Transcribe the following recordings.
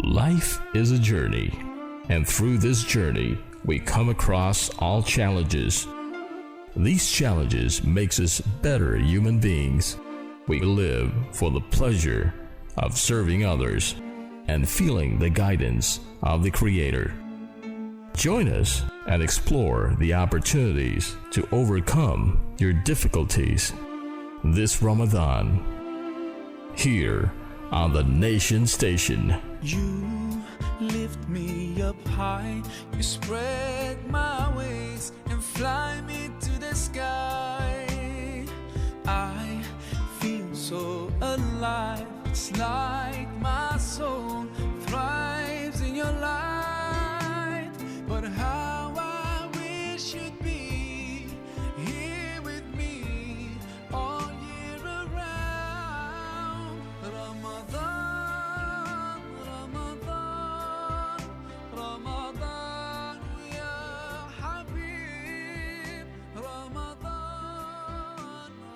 Life is a journey, and through this journey, we come across all challenges. These challenges makes us better human beings. We live for the pleasure of serving others and feeling the guidance of the Creator. Join us and explore the opportunities to overcome your difficulties this Ramadan, here on the Nation Station. You lift me up high, you spread my wings and fly me to the sky. I feel so alive, it's like my soul thrives in your light. But how I wish you'd be here with me all year around. Ramadan, Ramadan, Ramadan, ya Habib. Ramadan,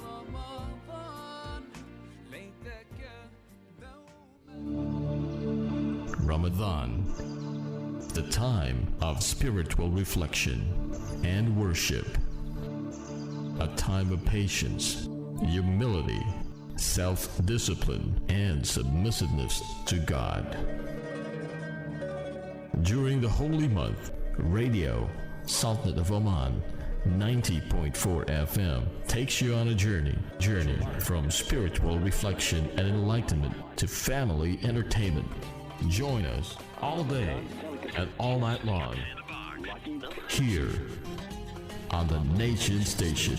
Ramadan, laytaka dawman. Ramadan, the time of spiritual reflection and worship. A time of patience, humility, self-discipline, and submissiveness to God. During the holy month, Radio Sultanate of Oman 90.4 FM takes you on a journey from spiritual reflection and enlightenment to family entertainment. Join us all day and all night long here on the Nation Station.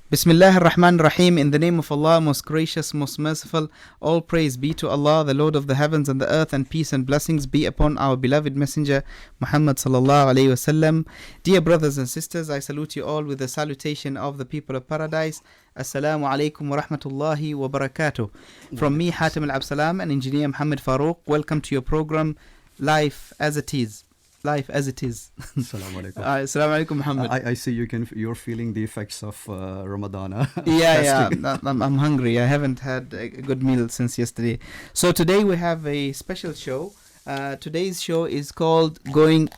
Bismillah ar-Rahman ar-Rahim. In the name of Allah, most gracious, most merciful. All praise be to Allah, the Lord of the heavens and the earth, and peace and blessings be upon our beloved messenger Muhammad sallallahu alayhi wasallam. Dear brothers and sisters, I salute you all with the salutation of the people of paradise. Assalamu alaikum wa rahmatullahi wa barakatuh. From me, Hatim Al Abdilsalam, and engineer Muhammad Farooq, welcome to your program Life as It Is. Life as it is. Assalamu alaikum. Assalamu alaikum, Muhammad. I see you're feeling the effects of Ramadan. Yeah. I'm hungry. I haven't had a good meal since yesterday. So today we have a special show. Today's show is called Going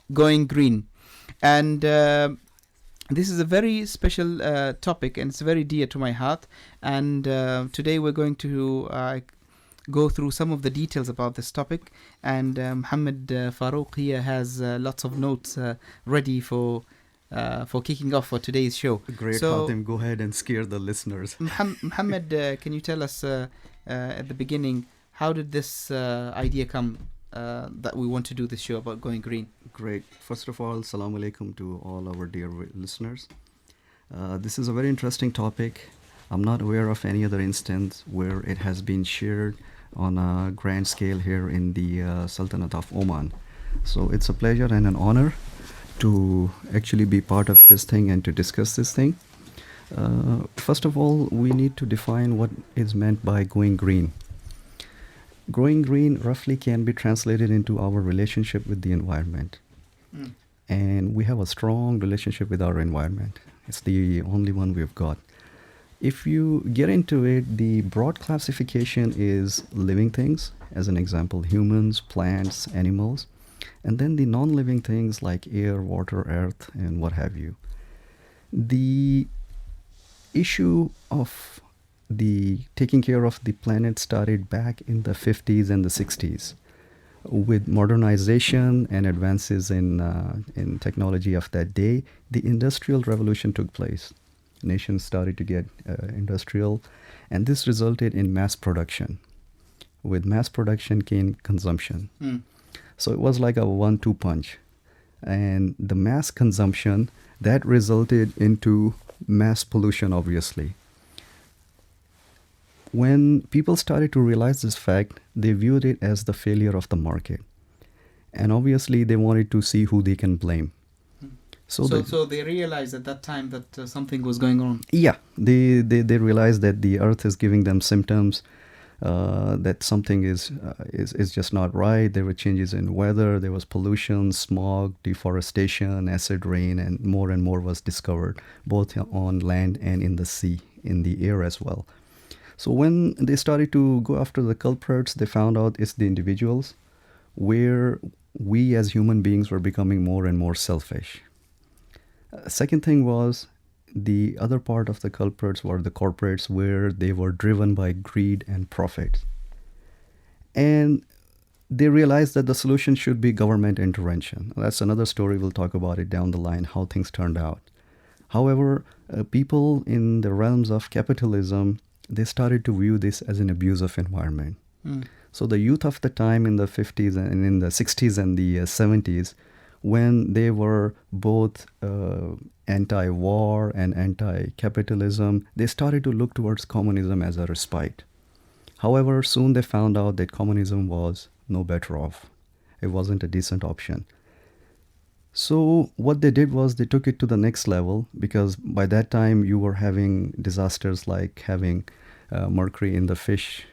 Green, and this is a very special topic, and it's very dear to my heart. And today we're going to go through some of the details about this topic, and Muhammad Farooq here has lots of notes ready for kicking off for today's show. Great, so, Hatim, go ahead and scare the listeners. Muhammad, can you tell us at the beginning, how did this idea come that we want to do this show about going green? Great. First of all, Assalamu alaikum to all our dear listeners. This is a very interesting topic. I'm not aware of any other instance where it has been shared on a grand scale here in the Sultanate of Oman. So it's a pleasure and an honor to actually be part of this thing and to discuss this thing. First of all, we need to define what is meant by going green. Going green roughly can be translated into our relationship with the environment. And we have a strong relationship with our environment. It's the only one we've got. If you get into it, the broad classification is living things, as an example, humans, plants, animals, and then the non-living things like air, water, earth, and what have you. The issue of the taking care of the planet started back in the 50s and the 60s. With modernization and advances in technology of that day, the Industrial Revolution took place. Nations started to get industrial, and this resulted in mass production. With mass production came consumption. So it was like a 1-2 punch. And the mass consumption, that resulted into mass pollution, obviously. When people started to realize this fact, they viewed it as the failure of the market. And obviously they wanted to see who they can blame. So they realized at that time that something was going on. Yeah, they realized that the earth is giving them symptoms, that something is just not right. There were changes in weather, there was pollution, smog, deforestation, acid rain, and more was discovered, both on land and in the sea, in the air as well. So when they started to go after the culprits, they found out it's the individuals where we as human beings were becoming more and more selfish. Second thing was the other part of the culprits were the corporates where they were driven by greed and profit. And they realized that the solution should be government intervention. That's another story. We'll talk about it down the line, how things turned out. However, people in the realms of capitalism, they started to view this as an abusive environment. So the youth of the time in the 50s and in the 60s and the 70s, when they were both anti-war and anti-capitalism, they started to look towards communism as a respite. However, soon they found out that communism was no better off. It wasn't a decent option. So what they did was they took it to the next level, because by that time you were having disasters like having mercury in the fish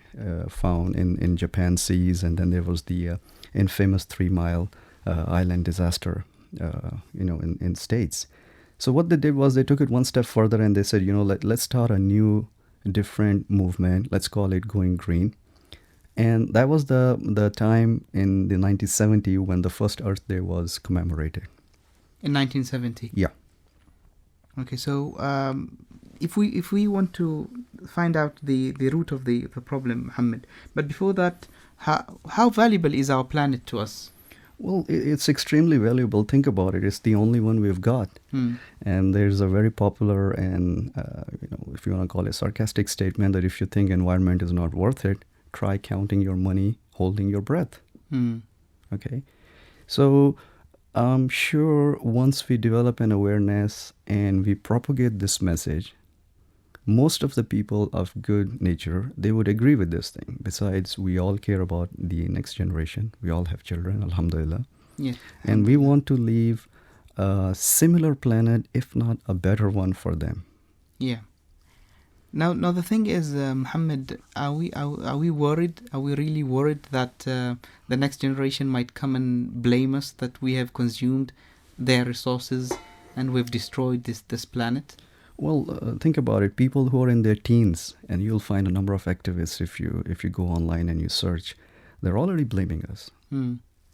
found in Japan seas, and then there was the infamous 3 Mile island disaster, in States. So what they did was they took it one step further and they said, let's start a new, different movement. Let's call it Going Green. And that was the time in the 1970 when the first Earth Day was commemorated. In 1970? Yeah. Okay, so if we want to find out the root of the problem, Muhammad, but before that, how valuable is our planet to us? Well, it's extremely valuable. Think about it. It's the only one we've got. And there's a very popular and, if you want to call it sarcastic statement, that if you think environment is not worth it, try counting your money, holding your breath. Okay. So I'm sure once we develop an awareness and we propagate this message, most of the people of good nature, they would agree with this thing. Besides, we all care about the next generation. We all have children, alhamdulillah. Yeah. And we want to leave a similar planet, if not a better one for them. Yeah. Now the thing is, Muhammad, are we worried? Are we really worried that the next generation might come and blame us that we have consumed their resources and we've destroyed this planet? Well, think about it. People who are in their teens, and you'll find a number of activists if you go online and you search, they're already blaming us.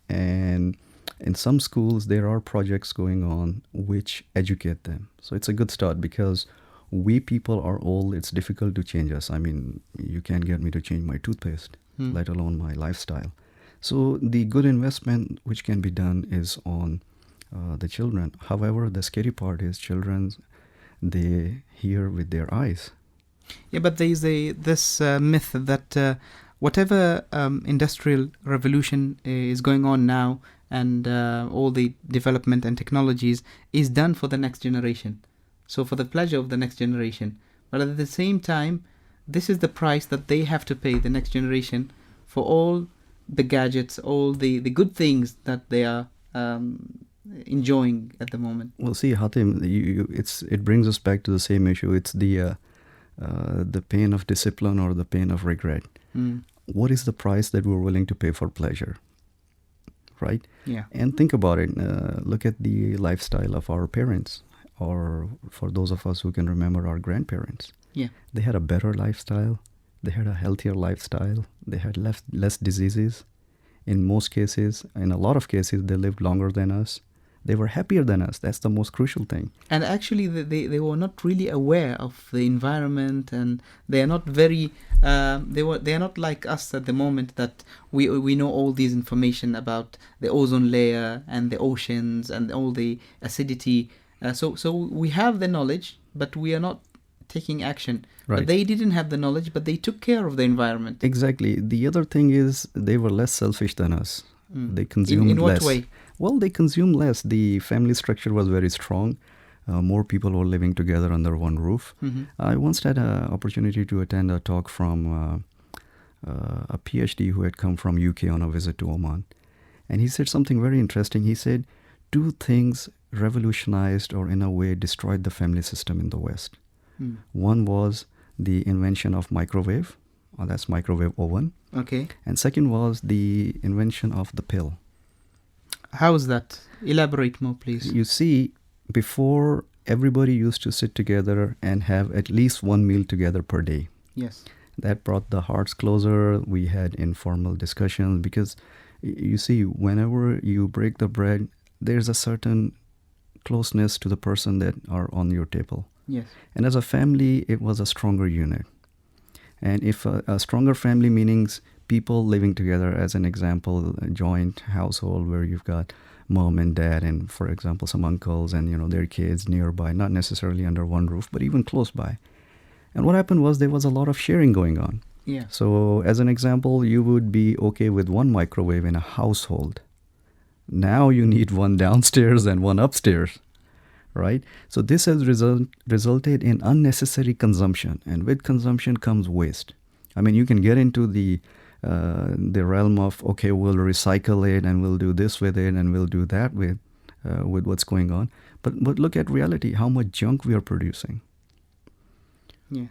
And in some schools, there are projects going on which educate them. So it's a good start, because we people are old. It's difficult to change us. I mean, you can't get me to change my toothpaste, let alone my lifestyle. So the good investment which can be done is on the children. However, the scary part is children, they hear with their eyes. Yeah, but there is this myth that whatever industrial revolution is going on now, and all the development and technologies is done for the next generation. So for the pleasure of the next generation. But at the same time, this is the price that they have to pay, the next generation, for all the gadgets, all the good things that they are enjoying at the moment. Well, see, Hatim, it brings us back to the same issue. It's the pain of discipline or the pain of regret. What is the price that we're willing to pay for pleasure? Right? Yeah. And think about it. Look at the lifestyle of our parents, or for those of us who can remember our grandparents. Yeah. They had a better lifestyle. They had a healthier lifestyle. They had less diseases. In most cases, in a lot of cases, they lived longer than us. They were happier than us. That's the most crucial thing. And actually, they were not really aware of the environment, and they are not very. They are not like us at the moment that we know all these information about the ozone layer and the oceans and all the acidity. So we have the knowledge, but we are not taking action. Right. But they didn't have the knowledge, but they took care of the environment. Exactly. The other thing is they were less selfish than us. They consumed in what less. way? Well, they consumed less. The family structure was very strong. More people were living together under one roof. I once had an opportunity to attend a talk from a PhD who had come from UK on a visit to Oman. And he said something very interesting. He said, 2 things revolutionized or in a way destroyed the family system in the West. One was the invention of microwave, or that's microwave oven. Okay. And second was the invention of the pill. How is that? Elaborate more, please. You see, before everybody used to sit together and have at least one meal together per day. Yes. That brought the hearts closer. We had informal discussions because you see, whenever you break the bread, there's a certain closeness to the person that are on your table. Yes. And as a family, it was a stronger unit. And if a stronger family meanings people living together, as an example, a joint household where you've got mom and dad and, for example, some uncles and, their kids nearby, not necessarily under one roof, but even close by. And what happened was there was a lot of sharing going on. Yeah. So as an example, you would be okay with one microwave in a household. Now you need one downstairs and one upstairs, right? So this has resulted in unnecessary consumption, and with consumption comes waste. I mean, you can get into the realm of, okay, we'll recycle it and we'll do this with it and we'll do that with what's going on. But look at reality, how much junk we are producing. Yeah.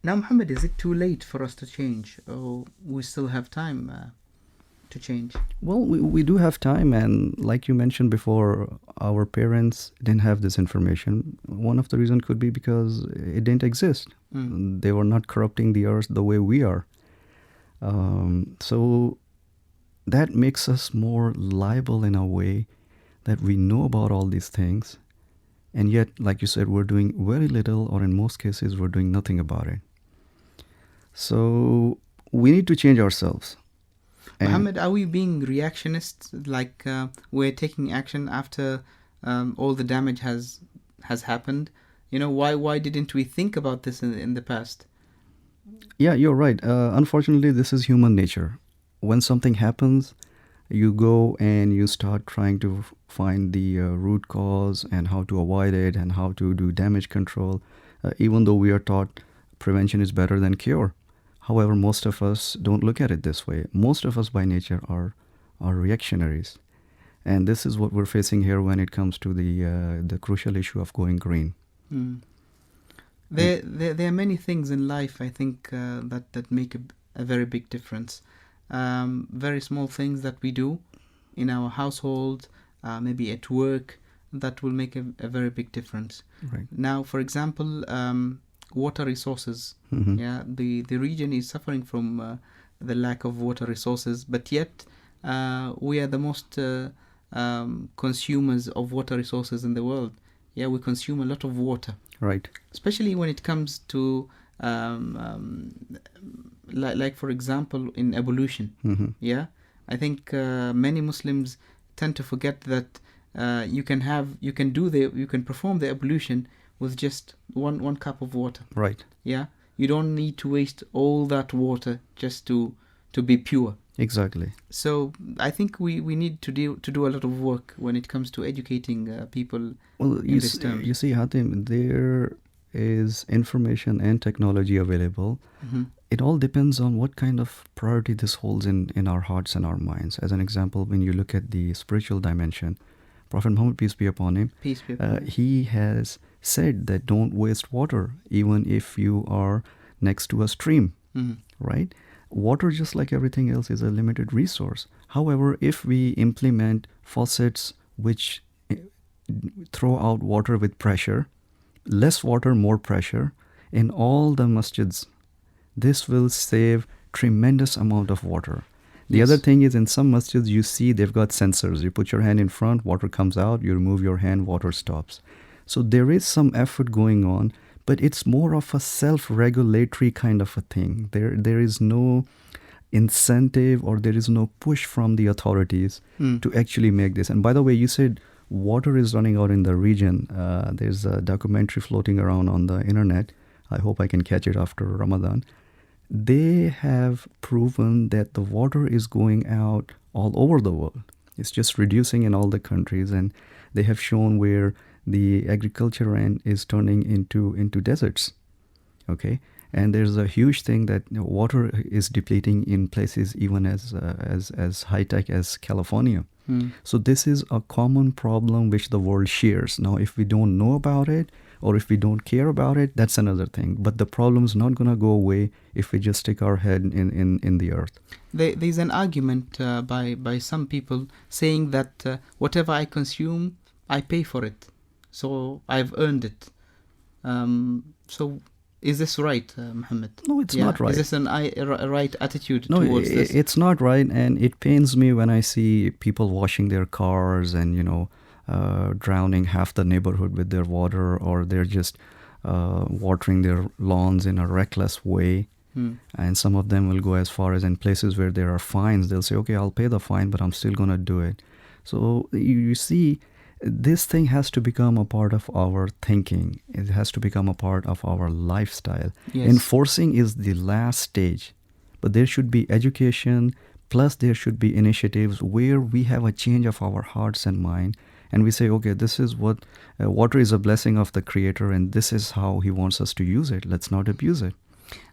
Now, Muhammad, is it too late for us to change, or we still have time to change? Well, we do have time, and like you mentioned before, our parents didn't have this information. One of the reasons could be because it didn't exist. They were not corrupting the earth the way we are. So that makes us more liable in a way that we know about all these things, and yet, like you said, we're doing very little, or in most cases, we're doing nothing about it. So we need to change ourselves. Muhammad, are we being reactionist, like we're taking action after all the damage has happened? Why didn't we think about this in the past? Yeah, you're right. Unfortunately, this is human nature. When something happens, you go and you start trying to find the root cause and how to avoid it and how to do damage control, even though we are taught prevention is better than cure. However, most of us don't look at it this way. Most of us by nature are reactionaries. And this is what we're facing here when it comes to the crucial issue of going green. There are many things in life, I think, that make a very big difference. Very small things that we do in our household, maybe at work, that will make a very big difference. Right. Now, for example, water resources. Mm-hmm. Yeah, the region is suffering from the lack of water resources, but yet we are the most consumers of water resources in the world. Yeah, we consume a lot of water. Right. Especially when it comes to like for example in ablution. Mm-hmm. Yeah, I think many Muslims tend to forget that you can perform the ablution with just one cup of water. Right. Yeah, you don't need to waste all that water just to be pure. Exactly. So I think we need to do a lot of work when it comes to educating people. Well, in this term. you see, Hatim, there is information and technology available. Mm-hmm. It all depends on what kind of priority this holds in our hearts and our minds. As an example, when you look at the spiritual dimension, Prophet Muhammad, peace be upon him, he has said that don't waste water, even if you are next to a stream, right? Water, just like everything else, is a limited resource. However, if we implement faucets which throw out water with pressure, less water, more pressure, in all the masjids, this will save tremendous amount of water. The other thing is, in some masjids, you see they've got sensors. You put your hand in front, water comes out, you remove your hand, water stops. So there is some effort going on, but it's more of a self-regulatory kind of a thing. There is no incentive or there is no push from the authorities to actually make this. And by the way, you said water is running out in the region. There's a documentary floating around on the internet. I hope I can catch it after Ramadan. They have proven that the water is going out all over the world. It's just reducing in all the countries, and they have shown where the agriculture land is turning into deserts. Okay, and there's a huge thing that water is depleting in places even as high tech as California. So this is a common problem which the world shares. Now, if we don't know about it or if we don't care about it, that's another thing. But the problem is not going to go away if we just stick our head in the earth. There's an argument by some people saying that whatever I consume, I pay for it. So I've earned it. So Is this right, Muhammad? No, it's not right. Is this a right attitude No, towards this? it's not right, and it pains me when I see people washing their cars and drowning half the neighborhood with their water, or they're just watering their lawns in a reckless way. And some of them will go as far as, in places where there are fines, they'll say, okay, I'll pay the fine, but I'm still going to do it. So you see, this thing has to become a part of our thinking. It has to become a part of our lifestyle. Yes. Enforcing is the last stage, but there should be education, plus there should be initiatives where we have a change of our hearts and mind, and we say, okay, this is what water is a blessing of the Creator, and this is how He wants us to use it. Let's not abuse it.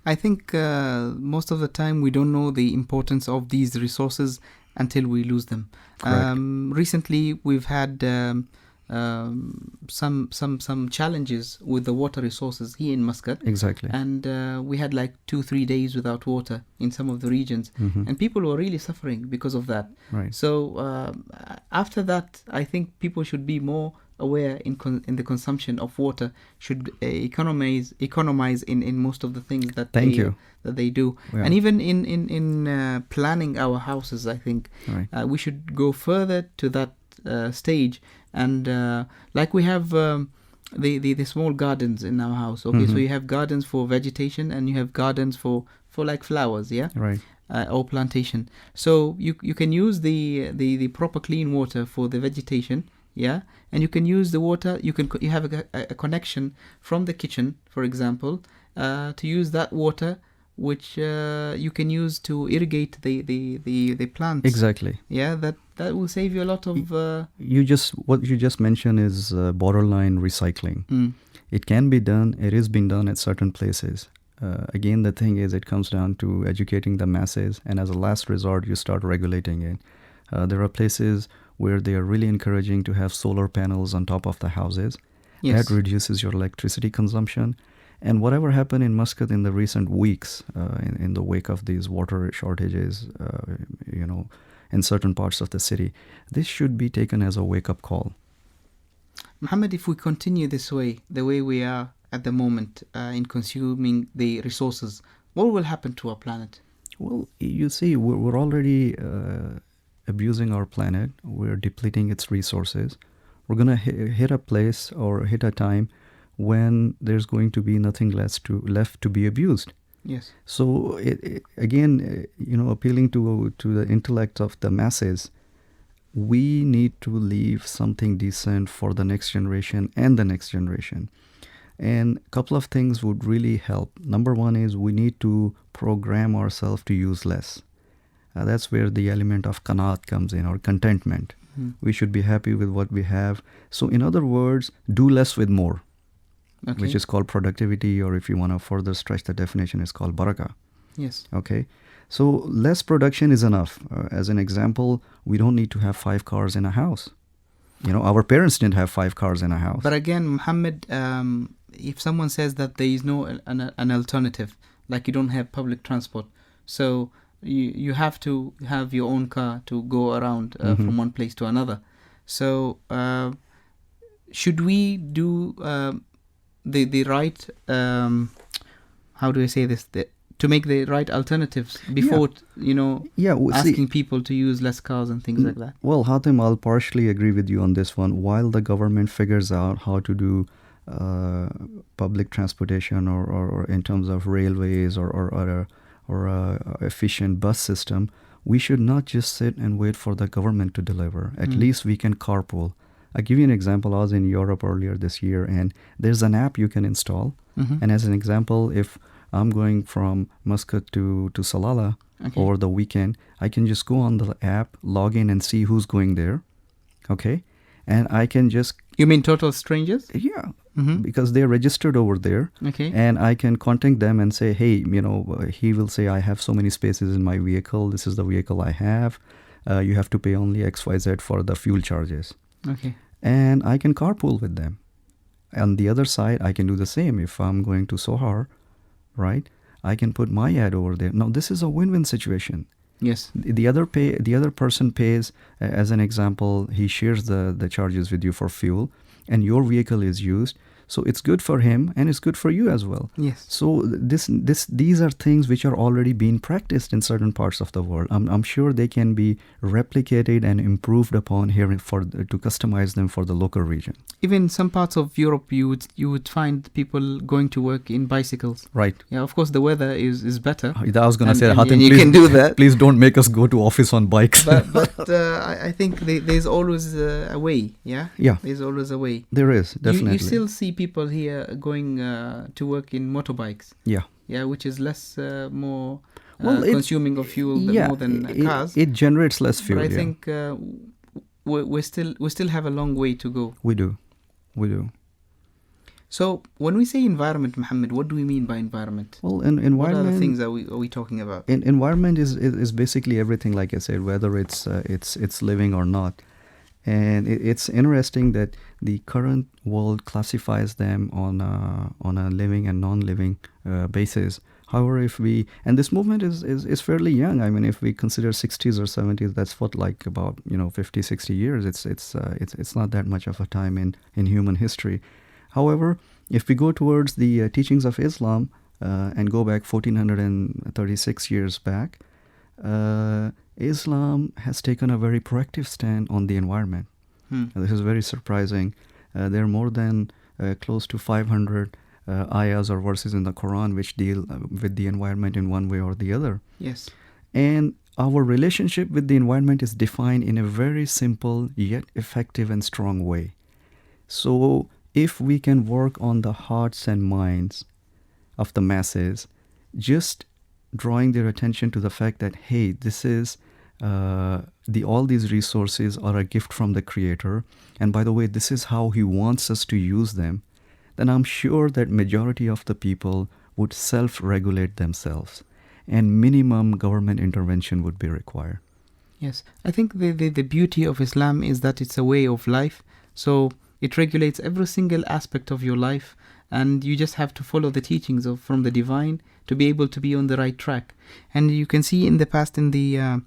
I think most of the time we don't know the importance of these resources until we lose them. Recently, we've had some challenges with the water resources here in Muscat. Exactly. And we had like 2-3 days without water in some of the regions, and people were really suffering because of that. Right. So after that, I think people should be more aware in the consumption of water, should economize in most of the things that they do. Yeah. And even in planning our houses, I think we should go further to that stage. And like we have the small gardens in our house. Okay, so you have gardens for vegetation, and you have gardens for like flowers, yeah, right, or plantation. So you can use the proper clean water for the vegetation. Yeah, and you can use the water. You have a connection from the kitchen, for example, to use that water, which you can use to irrigate the plants. Exactly. Yeah, that will save you a lot of. What you just mentioned is borderline recycling. It can be done. It is being done at certain places. Again, the thing is, it comes down to educating the masses, and as a last resort, you start regulating it. There are places where they are really encouraging to have solar panels on top of the houses. Yes. That reduces your electricity consumption. And whatever happened in Muscat in the recent weeks, in the wake of these water shortages, in certain parts of the city, this should be taken as a wake-up call. Muhammad, if we continue this way, the way we are at the moment in consuming the resources, what will happen to our planet? Well, you see, we're already abusing our planet. We're depleting its resources. We're going to hit a place or hit a time when there's going to be nothing left to be abused. Yes. So again, appealing to the intellect of the masses, we need to leave something decent for the next generation and the next generation. And a couple of things would really help. Number one is we need to program ourselves to use less. That's where the element of qanaat comes in, or contentment. We should be happy with what we have. So in other words, do less with more, which is called productivity, or if you want to further stretch the definition, it's called barakah. Yes. Okay. So less production is enough. As an example, we don't need to have 5 cars in a house. Our parents didn't have 5 cars in a house. But again, Muhammad, if someone says that there is no an alternative, like you don't have public transport, so you have to have your own car to go around from one place to another. So should we do the right, how do I say this, to make the right alternatives before asking people to use less cars and things like that? Well, Hatim, I'll partially agree with you on this one. While the government figures out how to do public transportation or in terms of railways or efficient bus system, we should not just sit and wait for the government to deliver. At least we can carpool. I'll give you an example. I was in Europe earlier this year, and there's an app you can install. And as an example, if I'm going from Muscat to Salalah over the weekend, I can just go on the app, log in, and see who's going there. Okay? And I can just... You mean total strangers? Yeah. Because they're registered over there. Okay. And I can contact them and say, hey, he will say, I have so many spaces in my vehicle. This is the vehicle I have. You have to pay only XYZ for the fuel charges. Okay. And I can carpool with them. On the other side, I can do the same. If I'm going to Sohar, right, I can put my ad over there. Now, this is a win-win situation. Yes. The other person pays, as an example, he shares the charges with you for fuel, and your vehicle is used. So it's good for him and it's good for you as well. Yes. So these are things which are already being practiced in certain parts of the world. I'm sure they can be replicated and improved upon here to customize them for the local region. Even some parts of Europe, you would find people going to work in bicycles. Right. Yeah, of course, the weather is better. I was going to say, and Hatim, you please, can do that. please don't make us go to office on bikes. But I think there's always a way. Yeah. Yeah. There's always a way. There is, definitely. You still see people here going to work in motorbikes. Yeah. Yeah, which is less more Well, consuming of fuel more than cars. It generates less fuel. But I think we still have a long way to go. We do. So when we say environment, Muhammad, what do we mean by environment? Well, environment. What are the things are we talking about? Environment is basically everything, like I said, whether it's living or not. And it's interesting that the current world classifies them on a living and non-living basis. However, and this movement is fairly young. I mean, if we consider 60s or 70s, that's what, like, about 50, 60 years. It's not that much of a time in human history. However, if we go towards the teachings of Islam and go back 1436 years back, Islam has taken a very proactive stand on the environment. This is very surprising. There are more than close to 500 ayahs or verses in the Quran which deal with the environment in one way or the other. Yes. And our relationship with the environment is defined in a very simple yet effective and strong way. So if we can work on the hearts and minds of the masses, just drawing their attention to the fact that, hey, this is all these resources are a gift from the Creator, and by the way, this is how He wants us to use them, then I'm sure that majority of the people would self-regulate themselves, and minimum government intervention would be required. Yes, I think the beauty of Islam is that it's a way of life. So it regulates every single aspect of your life, and you just have to follow the teachings from the divine to be able to be on the right track. And you can see in the past, in the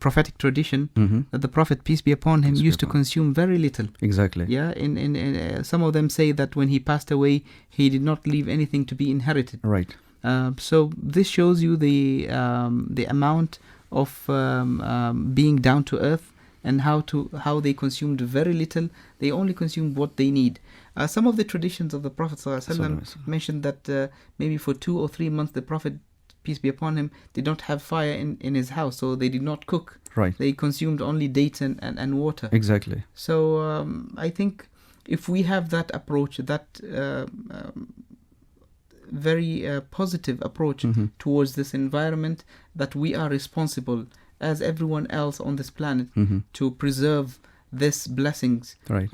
prophetic tradition, that the Prophet, peace be upon him, used to consume very little. Exactly. Yeah, in some of them say that when he passed away, he did not leave anything to be inherited. Right. So this shows you the amount of being down to earth, and how they consumed very little. They only consumed what they need. Some of the traditions of the Prophet ﷺ mentioned that maybe for 2 or 3 months the Prophet, peace be upon him, did not have fire in his house, so they did not cook. Right. They consumed only dates and water. Exactly. So I think if we have that approach, that very positive approach towards this environment, that we are responsible as everyone else on this planet to preserve these blessings. Right.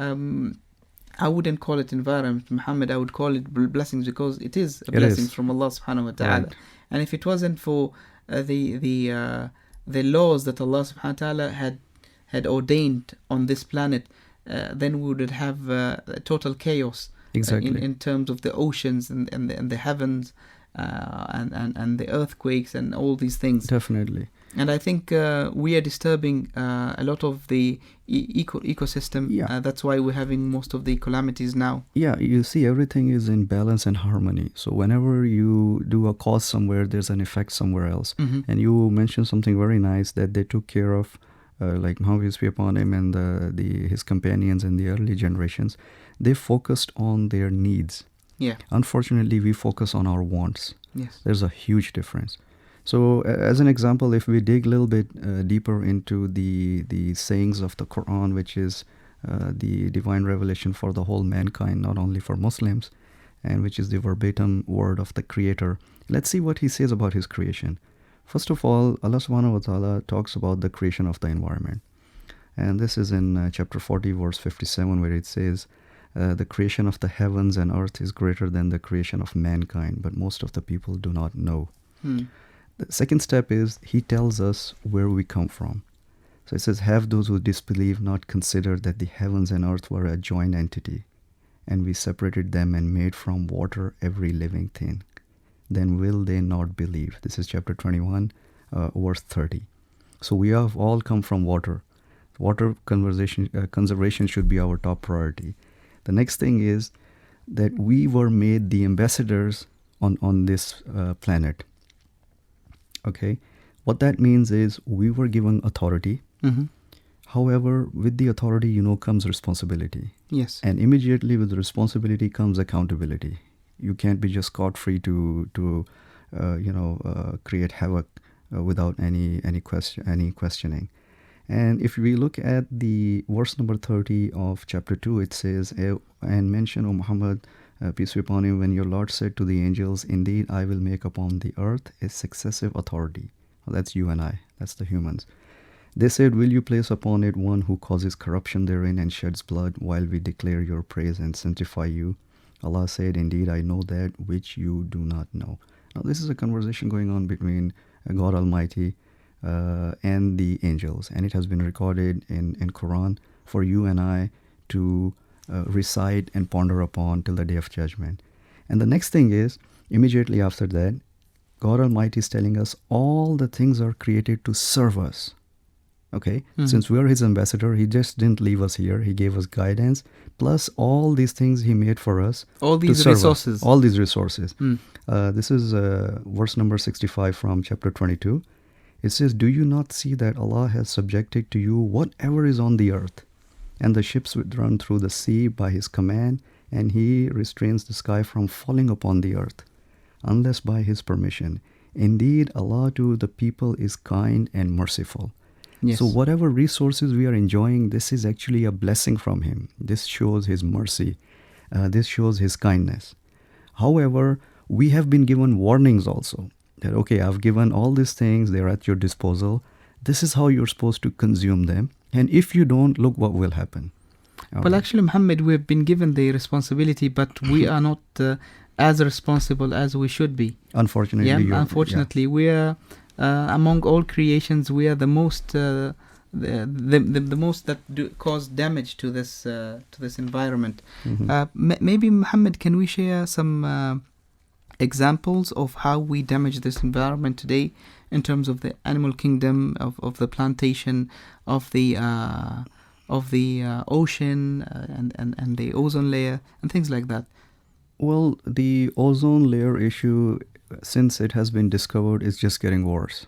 I wouldn't call it environment, Muhammad. I would call it blessings, because it is a blessing from Allah subhanahu wa ta'ala. Right. And if it wasn't for the laws that Allah subhanahu wa ta'ala had ordained on this planet, then we would have total chaos. Exactly. In terms of the oceans and the heavens and the earthquakes and all these things. Definitely. And I think we are disturbing a lot of the ecosystem. Yeah. That's why we're having most of the calamities now. Yeah, you see, everything is in balance and harmony. So whenever you do a cause somewhere, there's an effect somewhere else. And you mentioned something very nice, that they took care of, like Muhammad, peace be upon him, and his companions in the early generations. They focused on their needs. Yeah. Unfortunately, we focus on our wants. Yes. There's a huge difference. So as an example, if we dig a little bit deeper into the sayings of the Quran, which is the divine revelation for the whole mankind, not only for Muslims, and which is the verbatim word of the Creator, let's see what He says about His creation. First of all, Allah subhanahu wa ta'ala talks about the creation of the environment. And this is in chapter 40, verse 57, where it says, the creation of the heavens and earth is greater than the creation of mankind, but most of the people do not know. The second step is He tells us where we come from. So it says, have those who disbelieve not considered that the heavens and earth were a joint entity, and we separated them and made from water every living thing. Then will they not believe? This is chapter 21, verse 30. So we have all come from water. Water conservation should be our top priority. The next thing is that we were made the ambassadors on this planet. Okay, what that means is we were given authority. Mm-hmm. However, with the authority, comes responsibility. Yes. And immediately with responsibility comes accountability. You can't be just scot-free to create havoc without any questioning. And if we look at the verse number 30 of chapter 2, it says, and mention, O Muhammad, peace be upon him, when your Lord said to the angels, indeed, I will make upon the earth a successive authority. Well, that's you and I. That's the humans. They said, will you place upon it one who causes corruption therein and sheds blood while we declare your praise and sanctify you? Allah said, indeed, I know that which you do not know. Now, this is a conversation going on between God Almighty and the angels. And it has been recorded in Quran for you and I to recite and ponder upon till the day of judgment. And the next thing is, immediately after that, God Almighty is telling us all the things are created to serve us. Okay, since we are His ambassador, He just didn't leave us here. He gave us guidance, plus all these things He made for us. All these resources. All these resources. This is verse number 65 from chapter 22. It says, do you not see that Allah has subjected to you whatever is on the earth, and the ships would run through the sea by His command, and He restrains the sky from falling upon the earth, unless by His permission. Indeed, Allah to the people is kind and merciful. Yes. So whatever resources we are enjoying, this is actually a blessing from Him. This shows His mercy. This shows His kindness. However, we have been given warnings also. That, okay, I've given all these things, they're at your disposal. This is how you're supposed to consume them. And if you don't, look what will happen. Well, actually, Muhammad, we've been given the responsibility, but we are not as responsible as we should be. Unfortunately, we are... among all creations, we are the most the most that cause damage to this environment. Maybe, Muhammad, can we share some examples of how we damage this environment today in terms of the animal kingdom, of the plantation, of the ocean, and the ozone layer and things like that? Well, the ozone layer issue, since it has been discovered, is just getting worse.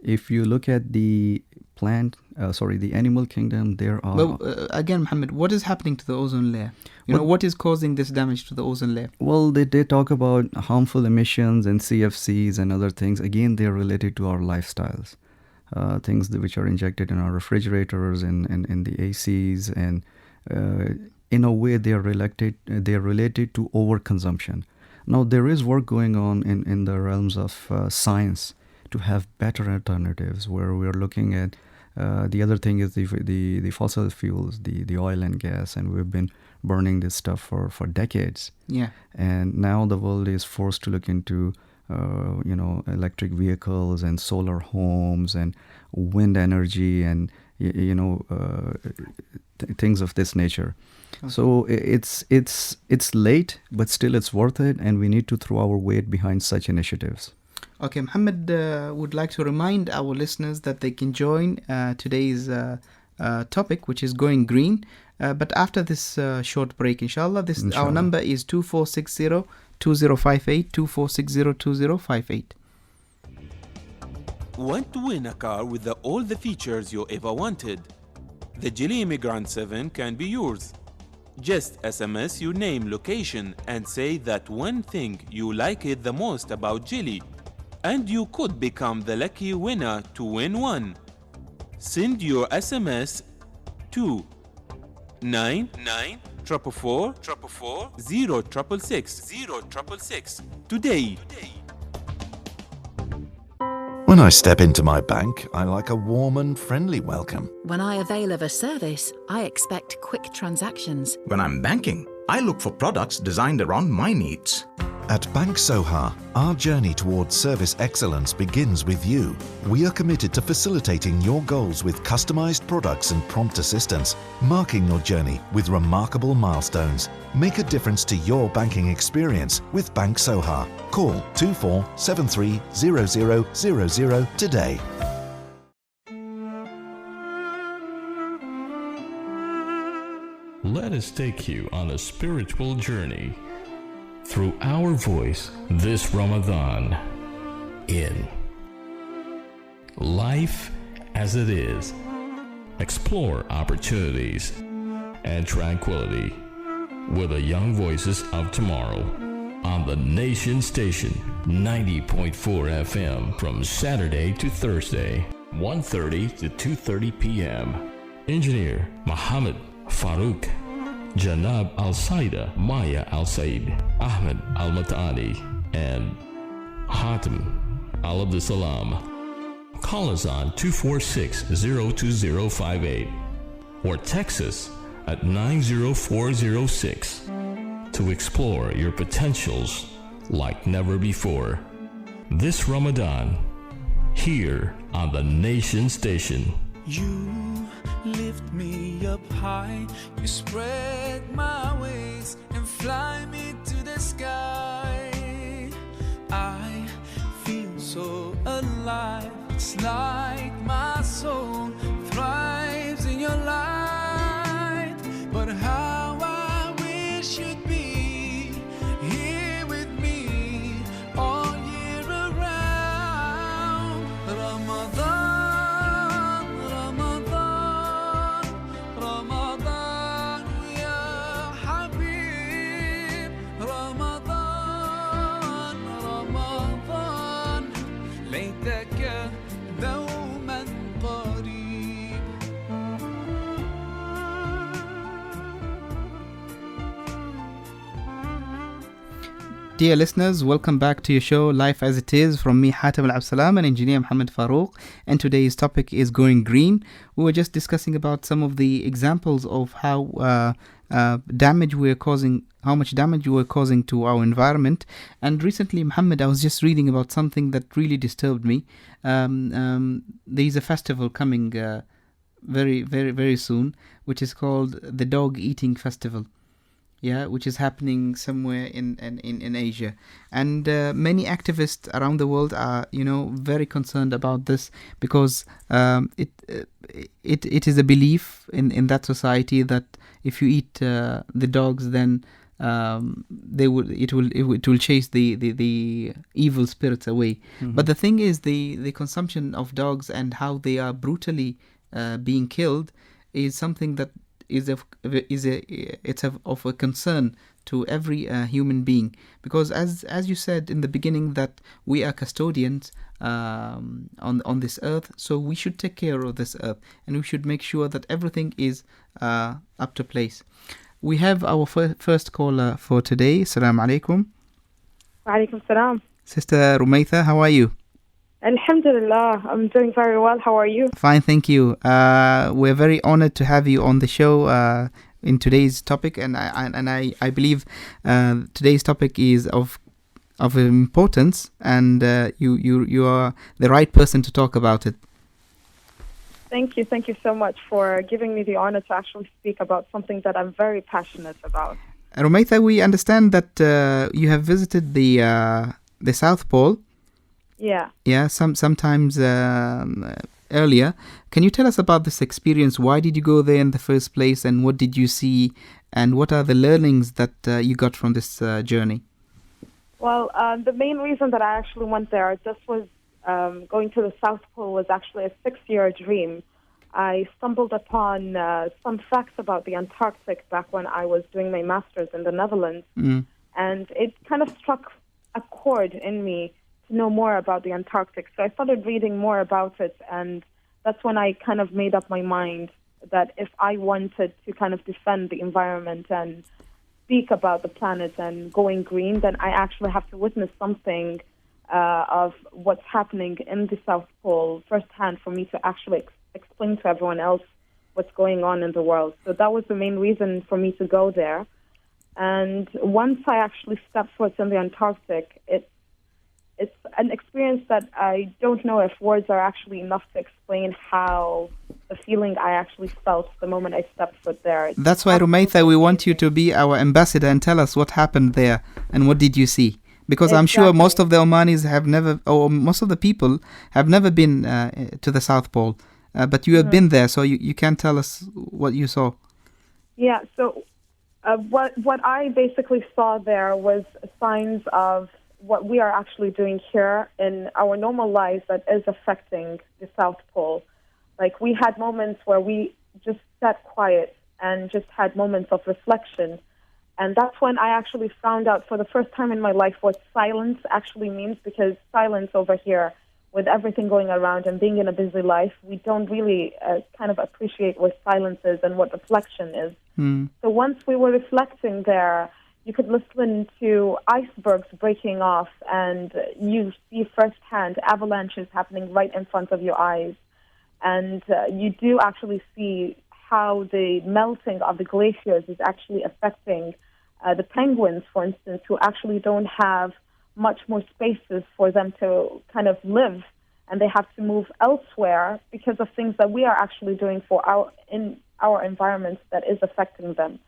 If you look at the the animal kingdom, there are... Well, again, Muhammad, what is happening to the ozone layer? What is causing this damage to the ozone layer? Well, they talk about harmful emissions and CFCs and other things. Again, they're related to our lifestyles. Things which are injected in our refrigerators and the ACs, and in a way they are related to overconsumption. Now, there is work going on in the realms of science to have better alternatives, where we are looking at the other thing is the fossil fuels, the oil and gas, and we've been burning this stuff for decades. Yeah. And now the world is forced to look into electric vehicles and solar homes and wind energy and things of this nature. Okay. So it's late, but still it's worth it, and we need to throw our weight behind such initiatives. Okay, Muhammad would like to remind our listeners that they can join today's topic, which is going green. But after this short break, inshallah, Inshallah. Our number is 2460-2058, 2460-2058. Want to win a car with all the features you ever wanted? The Geely Immigrant 7 can be yours. Just SMS your name, location, and say that one thing you like it the most about Geely, and you could become the lucky winner to win one. Send your SMS to 9944440666 today. When I step into my bank, I like a warm and friendly welcome. When I avail of a service, I expect quick transactions. When I'm banking, I look for products designed around my needs. At Bank Soha, our journey towards service excellence begins with you. We are committed to facilitating your goals with customized products and prompt assistance, marking your journey with remarkable milestones. Make a difference to your banking experience with Bank Soha. Call 24730000 today. Let let us take you on a spiritual journey through our voice this Ramadan in Life as It Is. Explore opportunities and tranquility with the young voices of tomorrow on the Nation Station 90.4 FM from Saturday to Thursday, 1:30 to 2:30 p.m. Engineer Muhammad Farooq, Janab Al-Saida, Maya Al-Said, Ahmed Al-Matani, and Hatim Al Abdilsalam. Call us on 246-02058 or text us at 90406 to explore your potentials like never before. This Ramadan, here on the Nation Station. You lift me up high, you spread my wings and fly me to the sky. I feel so alive, it's like my soul thrives in your light. But how I wish you'd be here with me all year around. Ramadan, Ramadan, Ramadan, ya Habib. Ramadan, Ramadan, ليتك دوما قريب. Dear listeners, welcome back to your show Life as It Is from me, Hatim Al Abdilsalam, and Engineer Muhammad Farooq. And today's topic is going green. We were just discussing about some of the examples of how damage we're causing, how much damage we're causing to our environment. And recently, Muhammad, I was just reading about something that really disturbed me. There is a festival coming very, very, very soon, which is called the Dog Eating Festival. Yeah, which is happening somewhere in Asia, and many activists around the world are, very concerned about this because it is a belief in that society that if you eat the dogs, then it will chase the evil spirits away. Mm-hmm. But the thing is, the consumption of dogs and how they are brutally being killed is something that is of a concern to every human being, because as you said in the beginning that we are custodians on this earth, so we should take care of this earth and we should make sure that everything is up to place. We have our first caller for today. Assalamu alaikum. Wa alaikum salam. Sister Rumaitha, how are you? Alhamdulillah, I'm doing very well. How are you? Fine, thank you. We're very honored to have you on the show in today's topic, and I believe today's topic is of importance, and you are the right person to talk about it. Thank you so much for giving me the honor to actually speak about something that I'm very passionate about. Rumaitha, we understand that you have visited the South Pole. Yeah. Sometimes earlier. Can you tell us about this experience? Why did you go there in the first place, and what did you see, and what are the learnings that you got from this journey? Well, the main reason that I actually went there, this was going to the South Pole, was actually a 6-year dream. I stumbled upon some facts about the Antarctic back when I was doing my master's in the Netherlands, and it kind of struck a chord in me to know more about the Antarctic. So I started reading more about it, and that's when I kind of made up my mind that if I wanted to kind of defend the environment and speak about the planet and going green, then I actually have to witness something of what's happening in the South Pole firsthand for me to actually explain to everyone else what's going on in the world. So that was the main reason for me to go there. And once I actually stepped foot in the Antarctic, it's an experience that I don't know if words are actually enough to explain how the feeling I actually felt the moment I stepped foot there. That's why, Rumaitha, we want you to be our ambassador and tell us what happened there and what did you see. Because I'm sure most of the Omanis have never, or most of the people have never been to the South Pole. But you have been there, so you can tell us what you saw. Yeah, so What I basically saw there was signs of what we are actually doing here in our normal lives that is affecting the South Pole. Like, we had moments where we just sat quiet and just had moments of reflection. And that's when I actually found out for the first time in my life what silence actually means, because silence over here, with everything going around and being in a busy life, we don't really kind of appreciate what silence is and what reflection is. So once we were reflecting there, you could listen to icebergs breaking off, and you see firsthand avalanches happening right in front of your eyes. And you do actually see how the melting of the glaciers is actually affecting the penguins, for instance, who actually don't have much more spaces for them to kind of live, and they have to move elsewhere because of things that we are actually doing for our environments that is affecting them.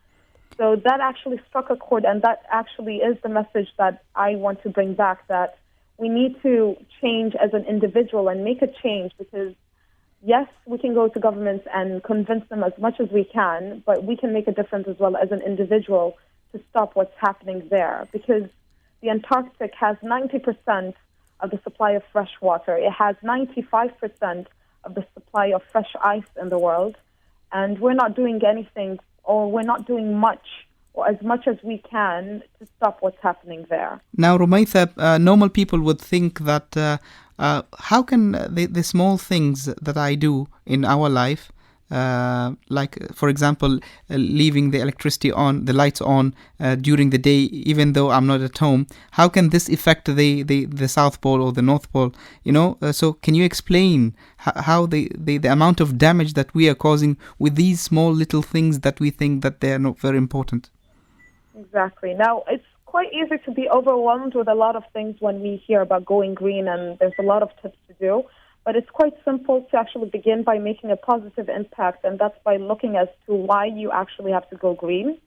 So that actually struck a chord, and that actually is the message that I want to bring back, that we need to change as an individual and make a change, because yes, we can go to governments and convince them as much as we can, but we can make a difference as well as an individual to stop what's happening there, because the Antarctic has 90% of the supply of fresh water. It has 95% of the supply of fresh ice in the world, and we're not doing anything, or we're not doing much, or as much as we can, to stop what's happening there. Now, Rumaitha, normal people would think that how can the small things that I do in our life, like, for example, leaving the electricity on, the lights on during the day, even though I'm not at home, how can this affect the South Pole or the North Pole? So can you explain how the amount of damage that we are causing with these small little things that we think that they are not very important? Exactly. Now, it's quite easy to be overwhelmed with a lot of things when we hear about going green, and there's a lot of tips to do. But it's quite simple to actually begin by making a positive impact, and that's by looking as to why you actually have to go green.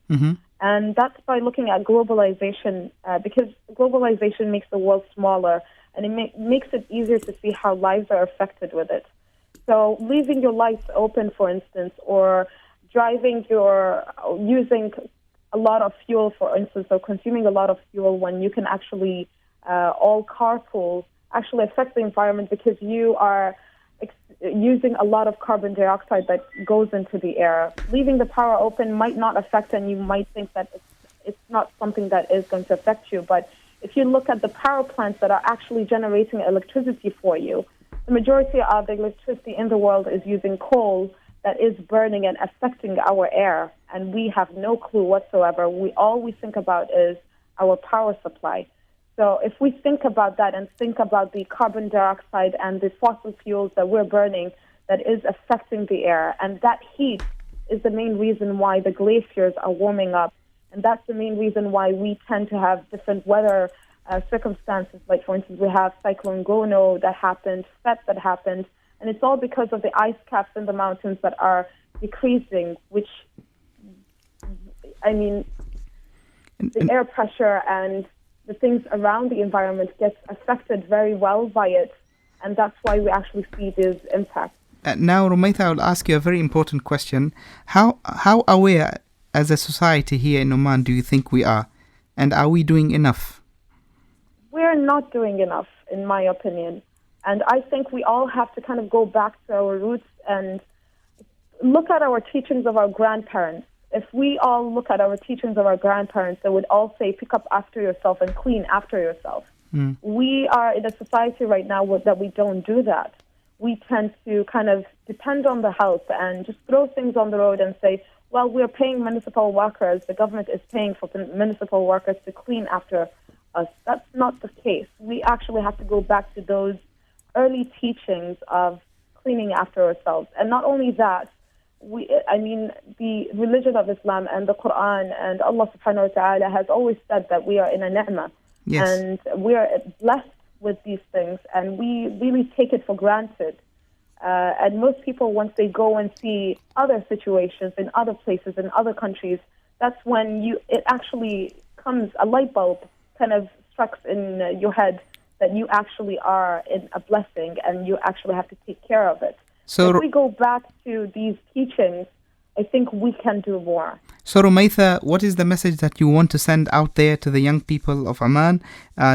And that's by looking at globalization, because globalization makes the world smaller, and it makes it easier to see how lives are affected with it. So leaving your lights open, for instance, or using a lot of fuel, for instance, or consuming a lot of fuel when you can actually all carpool, actually affect the environment, because you are using a lot of carbon dioxide that goes into the air. Leaving the power open might not affect, and you might think that it's not something that is going to affect you. But if you look at the power plants that are actually generating electricity for you, the majority of the electricity in the world is using coal that is burning and affecting our air, and we have no clue whatsoever. All we think about is our power supply. So if we think about that and think about the carbon dioxide and the fossil fuels that we're burning that is affecting the air, and that heat is the main reason why the glaciers are warming up, and that's the main reason why we tend to have different weather circumstances. Like, for instance, we have Cyclone Gono that happened, Fet that happened, and it's all because of the ice caps in the mountains that are decreasing, which, I mean, the air pressure and the things around the environment gets affected very well by it, and that's why we actually see these impacts. Now, Rumaitha, I will ask you a very important question. How aware as a society here in Oman do you think we are, and are we doing enough? We're not doing enough, in my opinion, and I think we all have to kind of go back to our roots and look at our teachings of our grandparents. If we all look at our teachings of our grandparents, they would all say, pick up after yourself and clean after yourself. We are in a society right now that we don't do that. We tend to kind of depend on the health and just throw things on the road and say, well, we're paying municipal workers, the government is paying for municipal workers to clean after us. That's not the case. We actually have to go back to those early teachings of cleaning after ourselves. And not only that, the religion of Islam and the Quran and Allah subhanahu wa ta'ala has always said that we are in a ni'mah. Yes. And we are blessed with these things, and we really take it for granted. And most people, once they go and see other situations in other places, in other countries, that's when it actually comes, a light bulb kind of strikes in your head that you actually are in a blessing and you actually have to take care of it. So if we go back to these teachings, I think we can do more. So, Rumaitha, what is the message that you want to send out there to the young people of Oman?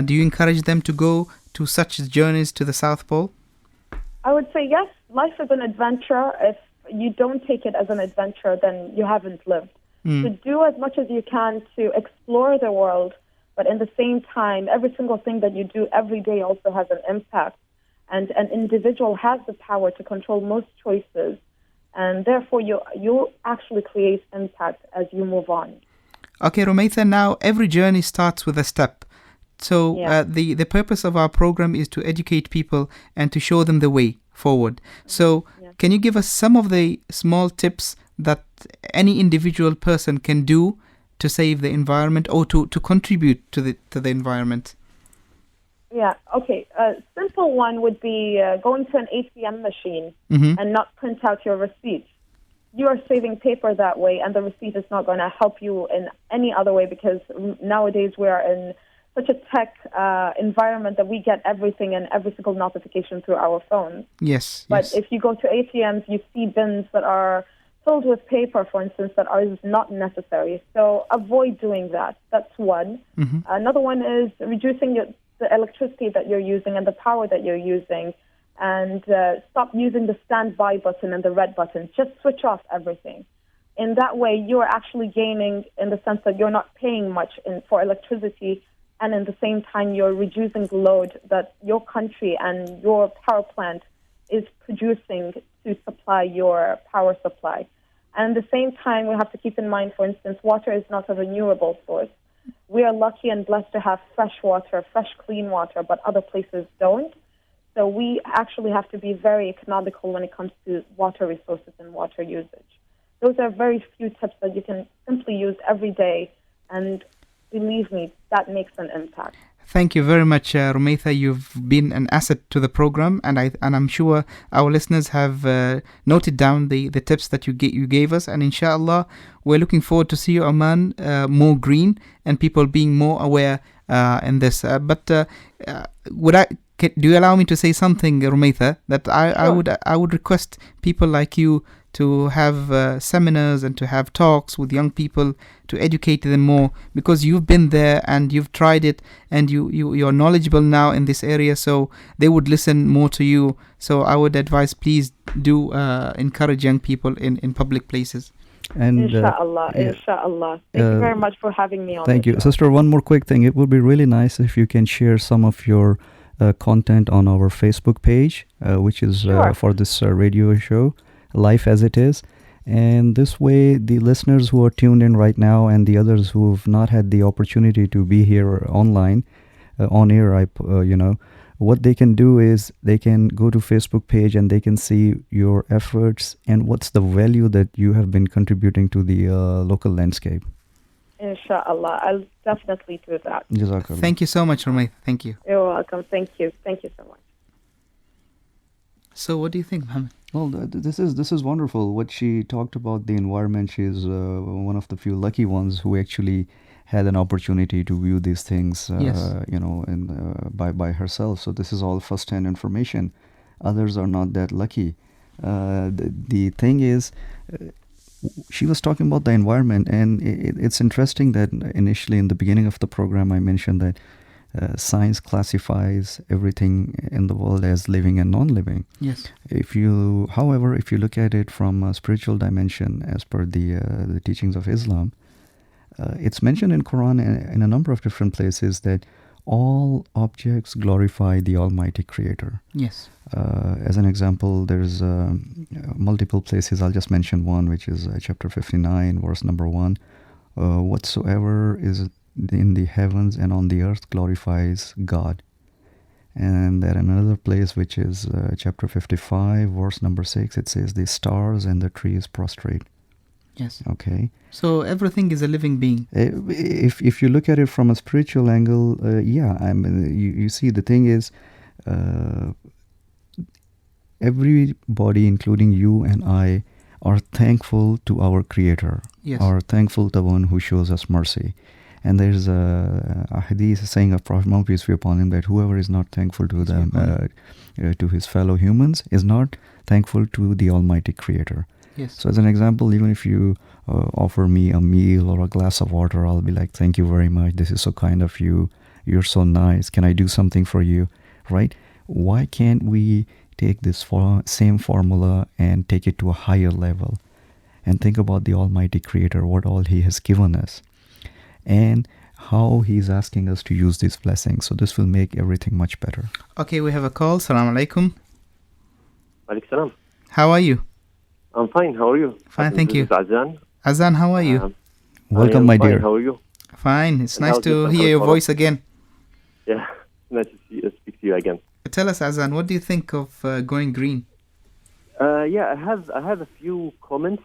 Do you encourage them to go to such journeys to the South Pole? I would say yes, life is an adventure. If you don't take it as an adventure, then you haven't lived. So do as much as you can to explore the world, but in the same time, every single thing that you do every day also has an impact. And an individual has the power to control most choices, and therefore you actually create impact as you move on. Okay, Rumaitha, now every journey starts with a step. So the purpose of our program is to educate people and to show them the way forward. So can you give us some of the small tips that any individual person can do to save the environment or to contribute to the environment? Yeah, okay. A simple one would be going to an ATM machine and not print out your receipt. You are saving paper that way, and the receipt is not going to help you in any other way, because nowadays we are in such a tech environment that we get everything and every single notification through our phones. Yes. But if you go to ATMs, you see bins that are filled with paper, for instance, that is not necessary. So avoid doing that. That's one. Another one is reducing the electricity that you're using and the power that you're using, and stop using the standby button and the red button. Just switch off everything. In that way, you're actually gaining in the sense that you're not paying much for electricity, and in the same time, you're reducing the load that your country and your power plant is producing to supply your power supply. And at the same time, we have to keep in mind, for instance, water is not a renewable source. We are lucky and blessed to have fresh water, fresh, clean water, but other places don't. So we actually have to be very economical when it comes to water resources and water usage. Those are very few tips that you can simply use every day, and believe me, that makes an impact. Thank you very much, Rumaitha. You've been an asset to the program, and I'm sure our listeners have noted down the tips that you gave us. And inshallah, we're looking forward to see Oman more green and people being more aware in this. Do you allow me to say something, Rumaitha? That I would request people like you to have seminars and to have talks with young people to educate them more, because you've been there and you've tried it, and you're knowledgeable now in this area, so they would listen more to you. So I would advise, please do encourage young people in public places. And Inshallah. Thank you very much for having me on. Thank you. Sister, one more quick thing. It would be really nice if you can share some of your content on our Facebook page, which is for this radio show, Life as It Is. And this way, the listeners who are tuned in right now and the others who have not had the opportunity to be here online, on air, what they can do is they can go to Facebook page and they can see your efforts and what's the value that you have been contributing to the local landscape. Inshallah, I'll definitely do that. Jazakallah. Thank you so much, Rumaitha. Thank you. You're welcome. Thank you. Thank you so much. So what do you think, Muhammad? Well, this is wonderful. What she talked about the environment, she is one of the few lucky ones who actually had an opportunity to view these things, by herself. So this is all first-hand information. Others are not that lucky. The thing is, she was talking about the environment, and it's interesting that initially in the beginning of the program I mentioned that science classifies everything in the world as living and non-living. Yes. However, if you look at it from a spiritual dimension, as per the teachings of Islam, it's mentioned in Quran in a number of different places that all objects glorify the Almighty Creator. Yes. As an example, there's multiple places. I'll just mention one, which is chapter 59, verse number 1. Whatsoever is in the heavens and on the earth glorifies God. And then another place, which is chapter 55, verse number 6, it says the stars and the trees prostrate. Yes. Okay. So everything is a living being. If you look at it from a spiritual angle, you see the thing is, everybody, including you and I, are thankful to our Creator. Yes. Are thankful to the one who shows us mercy. And there's a hadith saying of Prophet Muhammad, peace be upon him, that whoever is not thankful to them, to his fellow humans, is not thankful to the Almighty Creator. Yes. So as an example, even if you offer me a meal or a glass of water, I'll be like, thank you very much. This is so kind of you. You're so nice. Can I do something for you? Right? Why can't we take this same formula and take it to a higher level and think about the Almighty Creator, what all He has given us, and how He's asking us to use these blessings. So this will make everything much better. Okay, we have a call. Assalamu alaikum. Alaikum salam. How are you? I'm fine. How are you? Fine, thank you. This is Azan. Azan, how are you? Welcome, my fine. dear. How are you? Fine. It's And nice how's to your hear your Farooq? voice again. Yeah, nice to speak to you again. Tell us, Azan, what do you think of going green? Yeah, I have a few comments.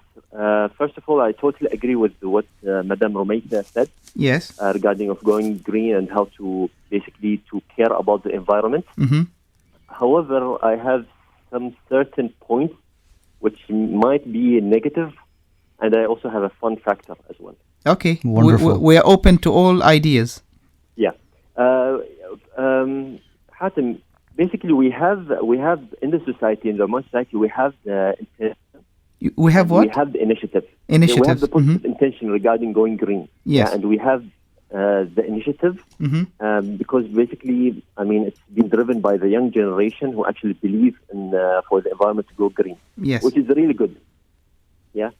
First of all, I totally agree with what Madame Romeita said Yes. regarding of going green and how to basically to care about the environment. Mm-hmm. However, I have some certain points which might be negative, and I also have a fun factor as well. Okay. Wonderful. We are open to all ideas. Yeah. Hatim, basically we have in the society, in the Oman society, we have the We have what? We have the initiative. Initiatives. We have the positive intention regarding going green. Yes. Yeah, and we have the initiative because basically, I mean, it's been driven by the young generation who actually believe in for the environment to go green. Yes. Which is really good. Yeah.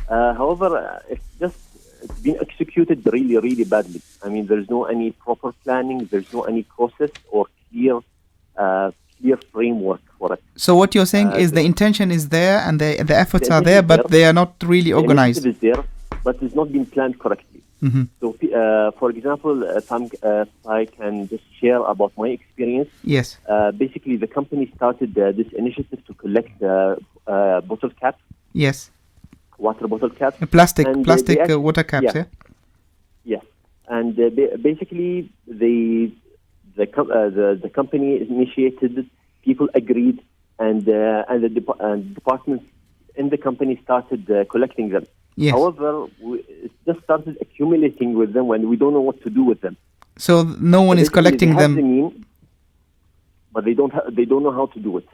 However, it's been executed really, really badly. I mean, there's no any proper planning. There's no any process or clear framework for it. So what you're saying is the intention is there and the efforts are there, but they are not really organized. The initiative is there, but it's not been planned correctly. Mm-hmm. So, for example, if I can just share about my experience. Yes. Basically, the company started this initiative to collect bottle caps. Yes. Water bottle caps. Plastic And water caps, yeah? Yes. And basically, the company initiated it, people agreed, and the departments in the company started collecting them. Yes. However, it just started accumulating with them when we don't know what to do with them. So no one is Basically, collecting they have them. the means, but they don't know how to do it.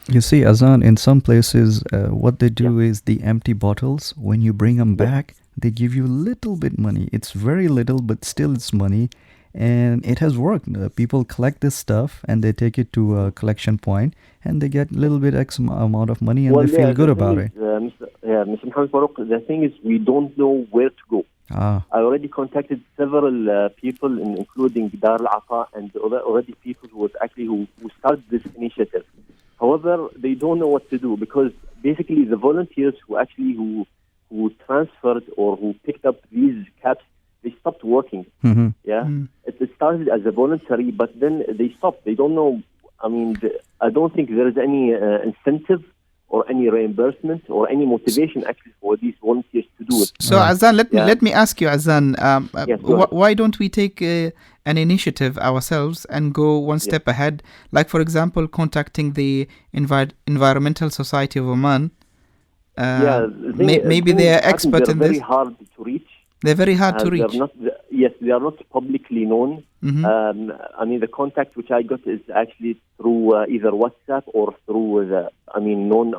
You see, Azan, in some places, what they do is the empty bottles, when you bring them back, they give you little bit money. It's very little, but still it's money. And it has worked. People collect this stuff and they take it to a collection point and they get a little bit X amount of money and they feel good about it. Mr. Muhammad Farooq, the thing is we don't know where to go. I already contacted several people, including Dar al-Afa and already people who started this initiative. However, they don't know what to do because basically the volunteers who transferred or who picked up these caps, they stopped working. Mm-hmm. Yeah, it started as a voluntary, but then they stopped. They don't know. I mean, I don't think there is any incentive or any reimbursement or any motivation actually for these volunteers to do it. So Azan, let me ask you, Azan, Yes, why don't we take an initiative ourselves and go one step ahead? Like, for example, contacting the Environmental Society of Oman. Maybe they are expert in this. They're very hard to reach. They're very hard to reach. They are not publicly known. Mm-hmm. I mean, the contact which I got is actually through either WhatsApp or through known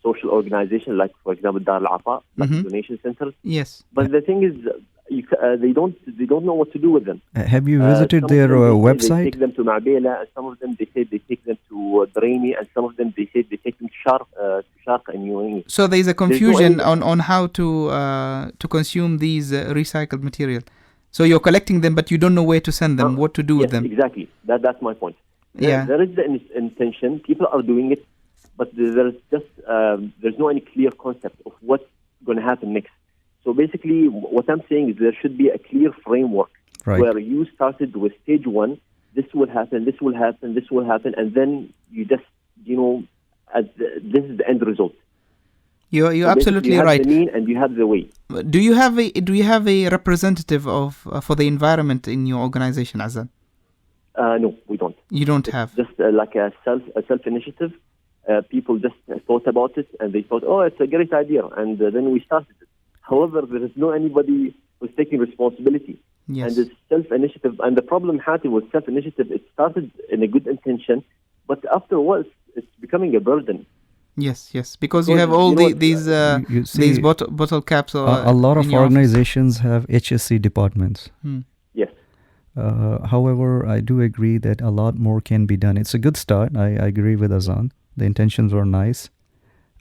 social organization, like for example Dar al-Afa, like donation centers. Yes. But the thing is, they don't know what to do with them. Have you visited their website? They take them to Ma'bela, and some of them they say they take them to Draini, and some of them they say they take them to Sharq and UAE. So there is a confusion on how to consume these recycled material. So you're collecting them, but you don't know where to send them, what to do with them. Exactly. That's my point. Yeah. There is the intention. People are doing it, but there's no any clear concept of what's going to happen next. So basically, what I'm saying is there should be a clear framework where you started with stage one. This will happen. This will happen. This will happen, and then you just this is the end result. You're absolutely you have right. The mean and you have the way. Do you have a representative of for the environment in your organization, Azan? No, we don't. You don't have. Just like a self initiative. People just thought about it and they thought, oh, it's a great idea, and then we started it. However, there is no anybody who's taking responsibility. Yes. And it's self-initiative. And the problem, Hatim, with self-initiative, it started in a good intention, but afterwards, it's becoming a burden. Yes, because you have all these bottle caps. A lot of organizations have HSC departments. Yes. However, I do agree that a lot more can be done. It's a good start. I agree with Azan. The intentions were nice.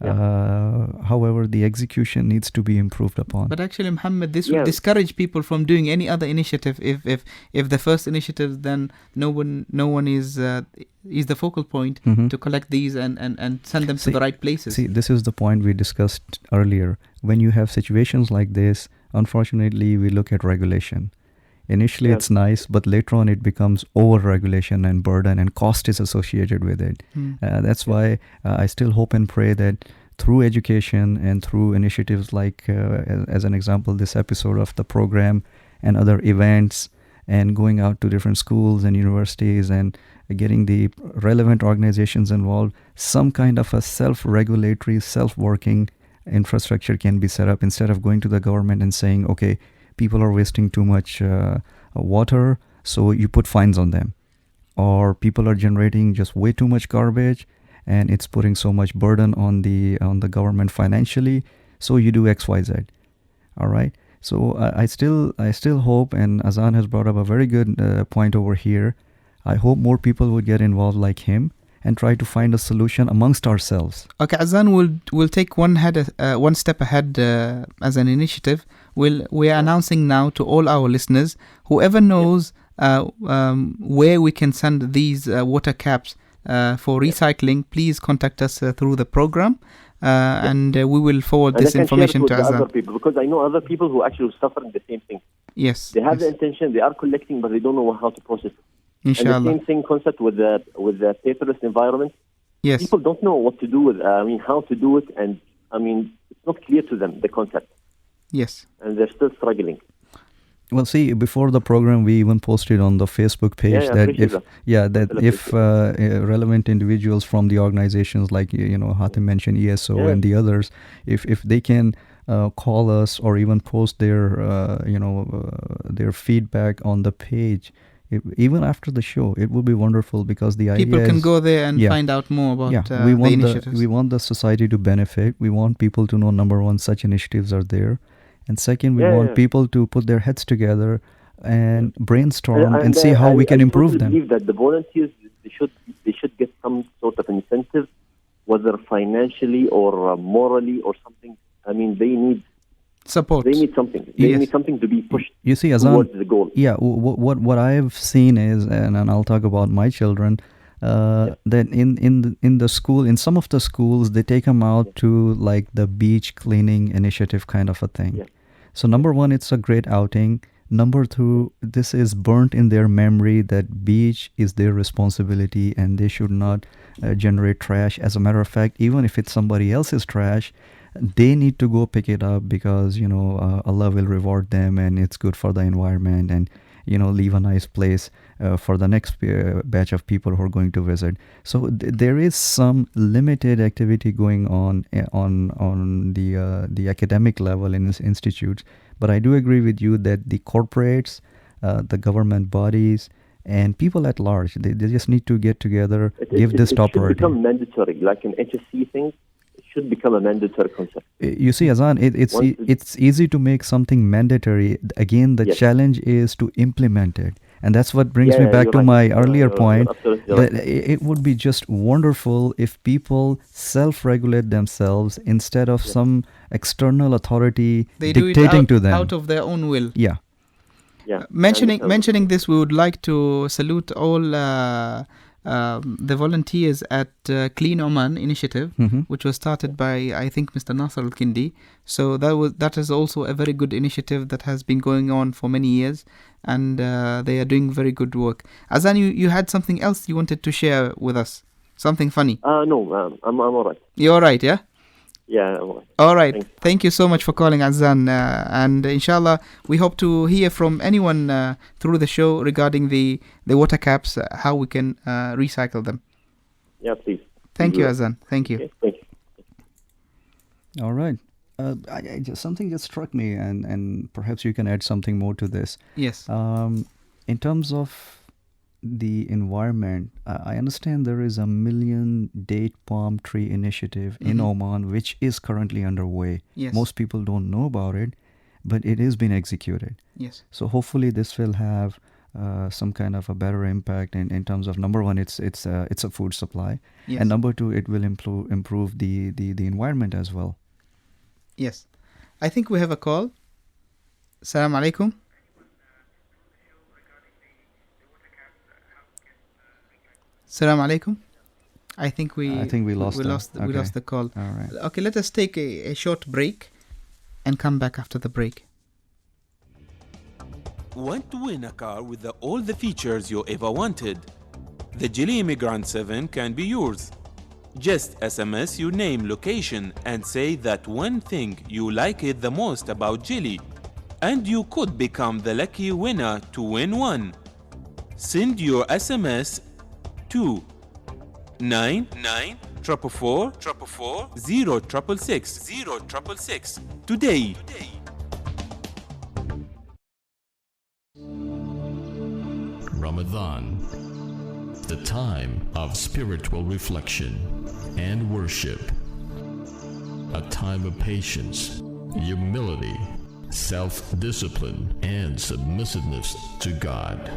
However, the execution needs to be improved upon. But actually, Muhammad, this would discourage people from doing any other initiative. If the first initiative, then no one is the focal point to collect these and send them to the right places. See, this is the point we discussed earlier. When you have situations like this, unfortunately, we look at regulation. Initially, it's nice, but later on, it becomes over-regulation and burden, and cost is associated with it. That's why I still hope and pray that through education and through initiatives like, as an example, this episode of the program and other events, and going out to different schools and universities and getting the relevant organizations involved, some kind of a self-regulatory, self-working infrastructure can be set up instead of going to the government and saying, okay, people are wasting too much water, so you put fines on them. Or people are generating just way too much garbage, and it's putting so much burden on the government financially, so you do X, Y, Z. All right. So I still hope, and Azan has brought up a very good point over here. I hope more people would get involved like him and try to find a solution amongst ourselves. Okay, Azan will take one step ahead as an initiative. We are announcing now to all our listeners, whoever knows where we can send these water caps for recycling, please contact us through the program, and we will forward this information to Azan. Other people, because I know other people who actually suffering the same thing. Yes, they have the intention, they are collecting, but they don't know how to process it. Inshallah. And the same thing concept with the paperless environment. Yes. People don't know what to do with. How to do it, and it's not clear to them, the concept. Yes. And they're still struggling. Well, see, before the program, we even posted on the Facebook page that if relevant individuals from the organizations, like Hatim mentioned, ESO and the others, if they can call us or even post their their feedback on the page. Even after the show, it would be wonderful, because the idea people can go there and find out more about the initiatives. We want the society to benefit. We want people to know, number one, such initiatives are there. And second, we want people to put their heads together and brainstorm and see how we can improve them. I believe that the volunteers, they should get some sort of incentive, whether financially or morally or something. They need support. They need something. They need something to be pushed towards the goal. Yeah, what I've seen is, and I'll talk about my children, that in the school, in some of the schools, they take them out to like the beach cleaning initiative kind of a thing. Yeah. So number one, it's a great outing. Number two, this is burnt in their memory that beach is their responsibility and they should not generate trash. As a matter of fact, even if it's somebody else's trash, they need to go pick it up, because Allah will reward them, and it's good for the environment, and leave a nice place for the next batch of people who are going to visit. So there is some limited activity going on the academic level in these institutes. But I do agree with you that the corporates, the government bodies, and people at large, they just need to get together, give this top priority. It should become mandatory, like an HSC thing. Should become a mandatory concept. You see, Azan, it's easy to make something mandatory. Again, the challenge is to implement it. And that's what brings me back to my earlier point, that it would be just wonderful if people self-regulate themselves instead of some external authority dictating to them. Out of their own will. Yeah. Mentioning this, we would like to salute all the volunteers at Clean Oman initiative, which was started by, I think, Mr. Nasser Al-Kindi. So that is also a very good initiative that has been going on for many years, and they are doing very good work. Azan, you had something else you wanted to share with us? Something funny? No, I'm all right. You're all right, yeah? Yeah, I'm all right. All right. Thank you so much for calling, Azan. And inshallah, we hope to hear from anyone through the show regarding the water caps, how we can recycle them. Yeah, please. Thank you, Azan. Thank you. Okay, thank you. All right. Something just struck me, and perhaps you can add something more to this. Yes. In terms of the environment, I understand there is a million date palm tree initiative in Oman, which is currently underway. Yes. Most people don't know about it, but it is being executed. Yes. So hopefully this will have some kind of a better impact in terms of, number one, it's a food supply, Yes. and number two, it will improve the environment as well. Yes. I think we have a call. Assalamu alaikum. Assalamu alaikum. I think we lost we lost the call. All right. Okay, let us take a short break and come back after the break. Want to win a car with all the features you ever wanted? The Geely Immigrant 7 can be yours. Just SMS your name, location, and say that one thing you like it the most about Geely, and you could become the lucky winner to win one. Send your SMS to 9944440666 today. Ramadan, the time of spiritual reflection and worship, a time of patience, humility, self-discipline, and submissiveness to God.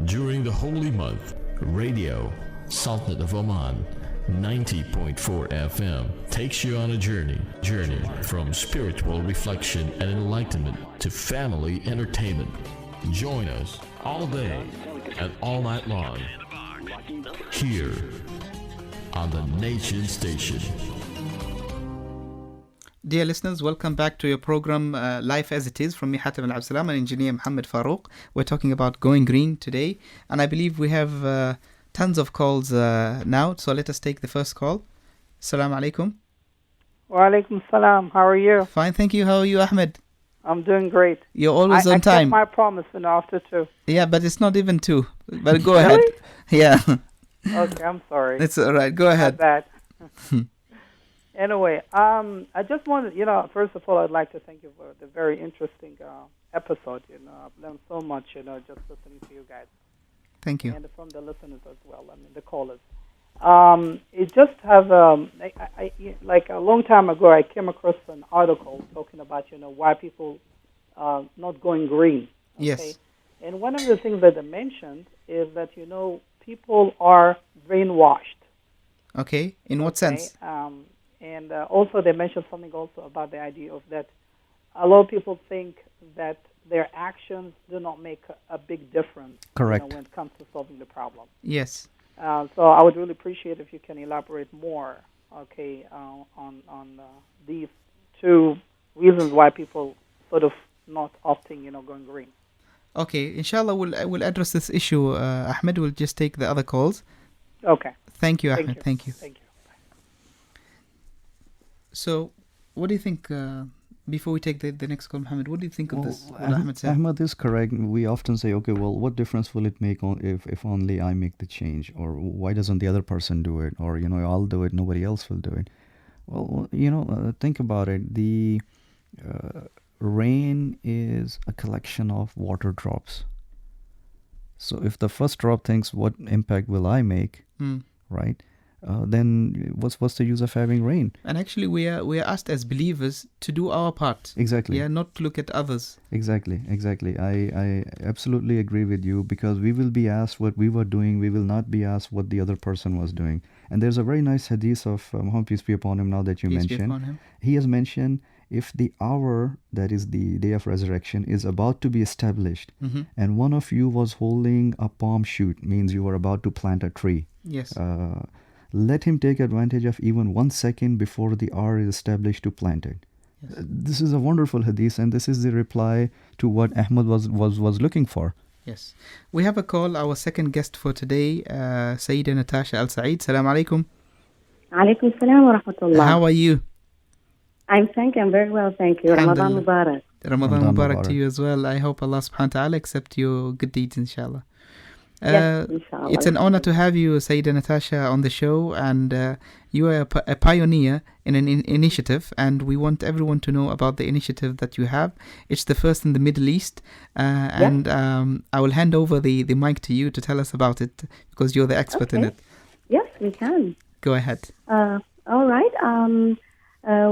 During the holy month, Radio Sultanate of Oman 90.4 FM takes you on a journey from spiritual reflection and enlightenment to family entertainment. Join us all day and all night long here on the Nation Station. Dear listeners, welcome back to your program Life as It Is from me, Hatim Al Abdilsalam, and engineer Muhammad Farooq. We're talking about going green today, and I believe we have tons of calls now, so let us take the first call. Assalamu alaikum. Wa alaikum salam. How are you? Fine, thank you. How are you, Ahmed? I'm doing great. You're always on time. I kept my promise after 2. Yeah, but it's not even 2. But go ahead. Yeah. Okay, I'm sorry. It's all right. Go ahead. Not bad. Anyway, I just wanted, first of all, I'd like to thank you for the very interesting episode. I've learned so much, just listening to you guys. Thank you. And from the listeners as well, the callers. It just have, like a long time ago, I came across an article talking about, why people not going green. Okay? Yes. And one of the things that they mentioned is that, people are brainwashed. Okay. In what sense? And also they mentioned something also about the idea of that a lot of people think that their actions do not make a big difference. Correct. When it comes to solving the problem. Yes. So I would really appreciate if you can elaborate more, okay, on these two reasons why people sort of not opting, going green. Okay, inshallah, we'll address this issue, Ahmed. We'll just take the other calls. Okay. Thank you, Ahmed. Thank you. Thank you. So, what do you think, before we take the next call, Muhammad, what do you think of this, what Ahmed said? Ahmed is correct. We often say, okay, well, what difference will it make if only I make the change? Or why doesn't the other person do it? Or, I'll do it, nobody else will do it. Well, think about it. The rain is a collection of water drops. So if the first drop thinks, what impact will I make, right? Then what's the use of having rain? And actually, we are asked as believers to do our part. Exactly. Yeah, not to look at others. Exactly. I absolutely agree with you, because we will be asked what we were doing. We will not be asked what the other person was doing. And there's a very nice hadith of Muhammad, peace be upon him, now that you mentioned. He has mentioned, if the hour, that is the day of resurrection, is about to be established, and one of you was holding a palm shoot, means you were about to plant a tree. Yes. Let him take advantage of even 1 second before the hour is established to plant it. Yes. This is a wonderful hadith, and this is the reply to what Ahmad was looking for. Yes. We have a call, our second guest for today, Sayyida Natasha Al Saeed. Assalamu alaikum. Alaikum salam wa rahmatullah. How are you? I'm very well, thank you. Ramadan Mubarak. Ramadan Mubarak to you as well. I hope Allah subhanahu wa ta'ala accept your good deeds, inshallah. Yes, inshallah. It's an honor to have you, Sayyida Natasha, on the show, and you are a pioneer in an initiative, and we want everyone to know about the initiative that you have. It's the first in the Middle East, and I will hand over the mic to you to tell us about it, because you're the expert in it. Yes, we can. Go ahead. All right.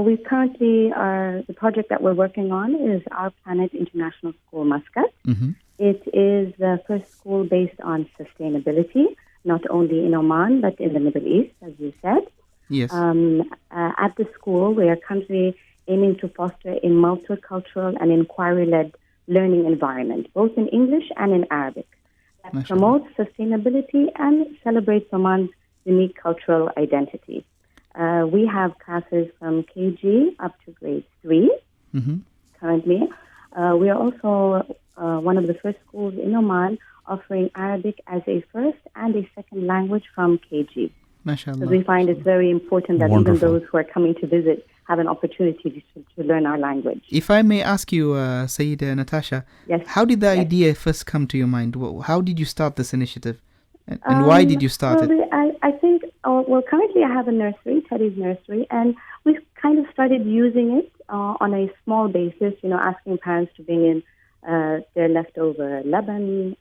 We currently the project that we're working on is Our Planet International School Muscat. Mm-hmm. It is the first school based on sustainability, not only in Oman, but in the Middle East, as you said. Yes. At the school, we are currently aiming to foster a multicultural and inquiry-led learning environment, both in English and in Arabic, that promotes sustainability and celebrates Oman's unique cultural identity. We have classes from KG up to grade 3 currently. We are also one of the first schools in Oman offering Arabic as a first and a second language from KG. MashaAllah. So we find it's very important that even those who are coming to visit have an opportunity to learn our language. If I may ask you, Sayyida Natasha, how did the idea first come to your mind? How did you start this initiative? And why did you start it? I think, currently I have a nursery, Teddy's Nursery, and we've kind of started using it on a small basis, asking parents to bring in their leftover Lebanon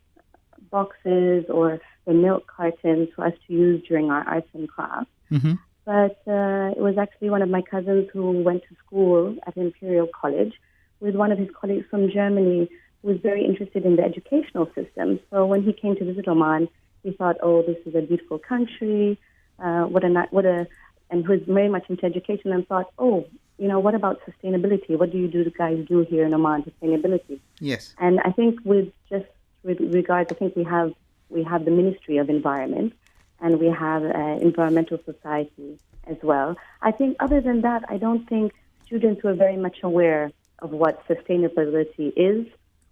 boxes or the milk cartons for us to use during our arts and crafts. Mm-hmm. But it was actually one of my cousins who went to school at Imperial College with one of his colleagues from Germany who was very interested in the educational system. So when he came to visit Oman, he thought, this is a beautiful country, and who was very much into education, and thought, what about sustainability? What do you guys do here in Oman, sustainability? Yes. And I think with regards, I think we have the Ministry of Environment, and we have Environmental Society as well. I think other than that, I don't think students were very much aware of what sustainability is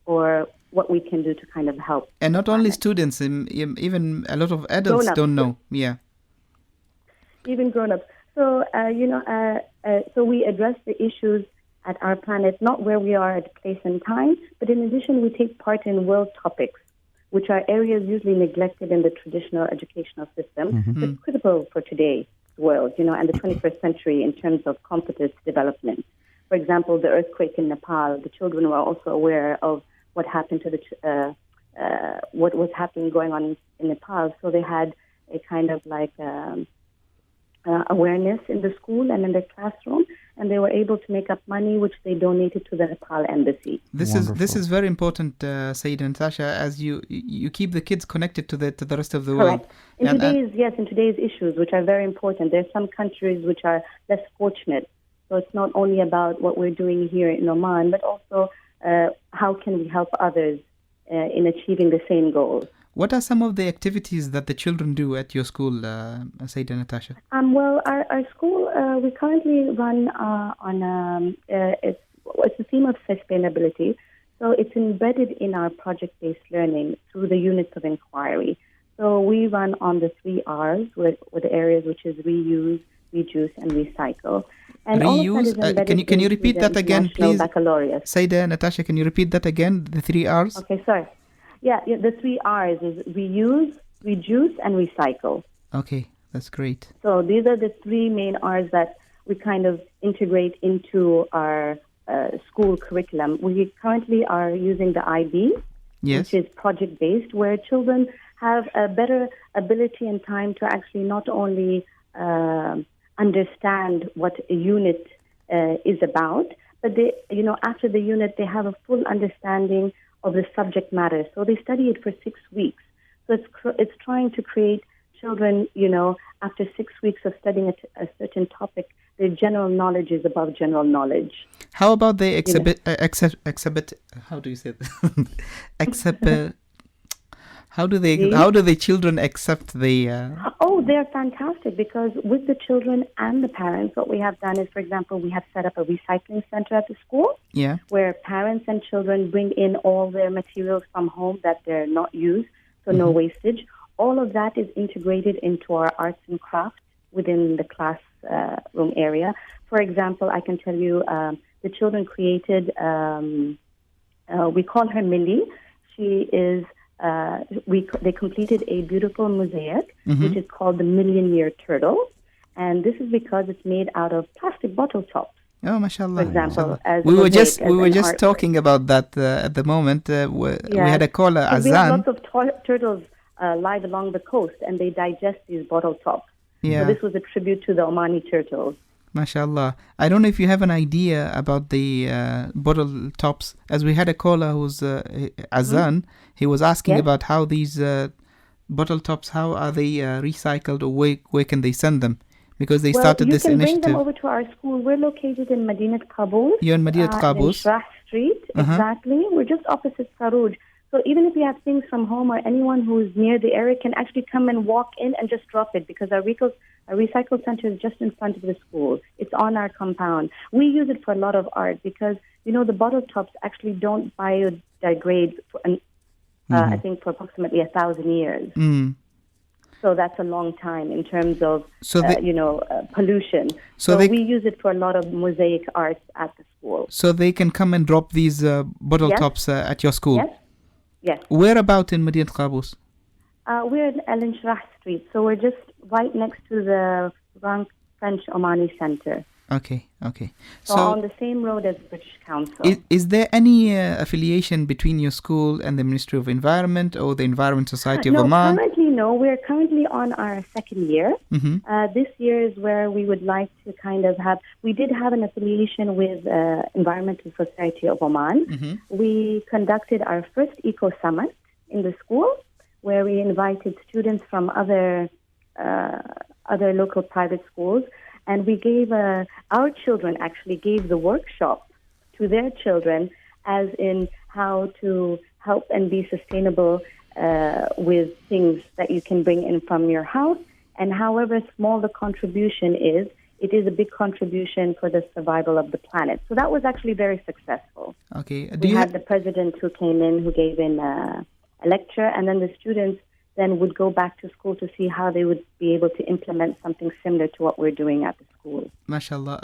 or what we can do to kind of help. And not only students, even a lot of adults don't know. Yeah. Even grown-ups. So, so we address the issues at Our Planet, not where we are at place and time, but in addition, we take part in world topics, which are areas usually neglected in the traditional educational system, but critical for today's world, and the 21st century in terms of competence development. For example, the earthquake in Nepal, the children were also aware of what happened to what was happening going on in Nepal. So they had a kind of like awareness in the school and in the classroom, and they were able to make up money, which they donated to the Nepal embassy. This is very important, Sayyida Natasha, as you keep the kids connected to the rest of the world. Correct. In today's issues, which are very important. There are some countries which are less fortunate. So it's not only about what we're doing here in Oman, but also how can we help others in achieving the same goals. What are some of the activities that the children do at your school, Sayyida Natasha? Well, our school, we currently run on, it's the theme of sustainability. So it's embedded in our project-based learning through the units of inquiry. So we run on the 3 R's with the areas which is reuse, reduce, and recycle. And reuse? Can you repeat that again, please? Sayyida Natasha, can you repeat that again, the 3 R's? Okay, sorry. Yeah, the 3 R's is reuse, reduce, and recycle. Okay, that's great. So these are the 3 main R's that we kind of integrate into our school curriculum. We currently are using the IB, which is project-based, where children have a better ability and time to actually not only understand what a unit is about, but they, after the unit, they have a full understanding of the subject matter. So they study it for 6 weeks. So it's trying to create children, after 6 weeks of studying a certain topic, their general knowledge is above general knowledge. How about the exhibit? How do you say that? Exhibit. How do the children accept the? They're fantastic, because with the children and the parents, what we have done is, for example, we have set up a recycling center at the school. Yeah. Where parents and children bring in all their materials from home that they're not used, so no wastage. All of that is integrated into our arts and crafts within the classroom area. For example, I can tell you the children created. We call her Millie. She is they completed a beautiful mosaic, Mhm. which is called the Million Year Turtle. And this is because it's made out of plastic bottle tops. Oh, mashallah. For example, Mashallah. as We a were mosaic, just as an artwork. talking about that at the moment. We had a caller, 'Cause we have Azan. lots of turtles live along the coast, and they digest these bottle tops. Yeah. So this was a tribute to the Omani turtles. Mashallah. I don't know if you have an idea about the bottle tops. As we had a caller who's Azan, he was asking Yes. about how these bottle tops, how are they recycled, or where can they send them? Because they started this you can initiative. bring them over to our school. We're located in Madinat Qaboos. You're in Madinat Qaboos. In Shrah Street, Uh-huh. exactly. We're just opposite Sarouj. So even if you have things from home, or anyone who's near the area can actually come and walk in and just drop it, because our recycle center is just in front of the school. It's on our compound. We use it for a lot of art because, the bottle tops actually don't biodegrade for I think for approximately 1,000 years. Mm. So that's a long time in terms of, So pollution. So So we use it for a lot of mosaic arts at the school. So they can come and drop these bottle Yes. tops at your school. Yes. Yes. Where about in Madinat Qaboos? We're in El Shrah Street, so we're just right next to the French Omani Center. Okay. So on the same road as British Council. Is there any affiliation between your school and the Ministry of Environment or the Environment Society of Oman? Currently, no. We're currently on our second year. Mm-hmm. This year is where we would like to kind of have. We did have an affiliation with Environmental Society of Oman. Mm-hmm. We conducted our first Eco Summit in the school, where we invited students from other local private schools, and we gave our children actually gave the workshop to their children, as in how to help and be sustainable with things that you can bring in from your house, and however small the contribution is, it is a big contribution for the survival of the planet. So that was actually very successful. Okay. We had the president who came in, who gave in a lecture, and then the students then would go back to school to see how they would be able to implement something similar to what we're doing at the school. MashaAllah.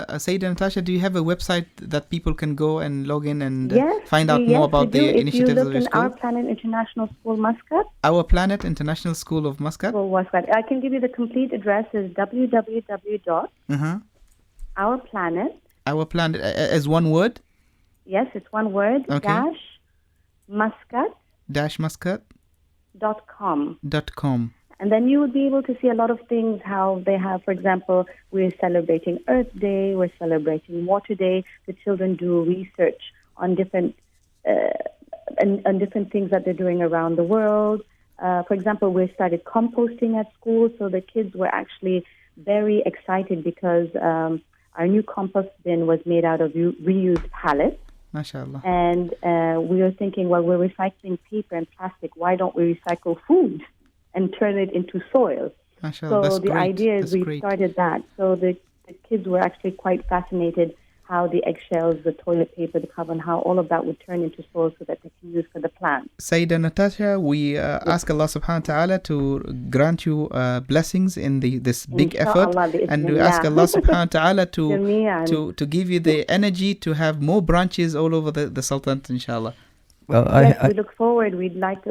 Sayyidah Natasha, do you have a website that people can go and log in and Yes, find out more about we do. the initiatives If of you your look in school? Our Planet International School, Muscat. Our Planet International School of Muscat? I can give you the complete address is www.ourplanet. Our Planet, as one word? Yes, it's one word. Okay. Muscat.com. .com. And then you would be able to see a lot of things, how they have, for example, we're celebrating Earth Day, we're celebrating Water Day. The children do research on different different things that they're doing around the world. For example, we started composting at school, so the kids were actually very excited because our new compost bin was made out of reused pallets. MashaAllah. And we were thinking, well, we're recycling paper and plastic. Why don't we recycle food and turn it into soil? MashaAllah. So That's the great. idea is That's we great. started that. So the kids were actually quite fascinated how the eggshells, the toilet paper, the carbon, how all of that would turn into soil so that they can use for the plants. Sayyidah Natasha, we ask Allah subhanahu wa ta'ala to grant you blessings in this big effort. Inshallah, And we ask Allah subhanahu wa ta'ala Jameen. to give you the energy to have more branches all over the Sultanate, inshallah. Well, Yes, we look forward. We'd like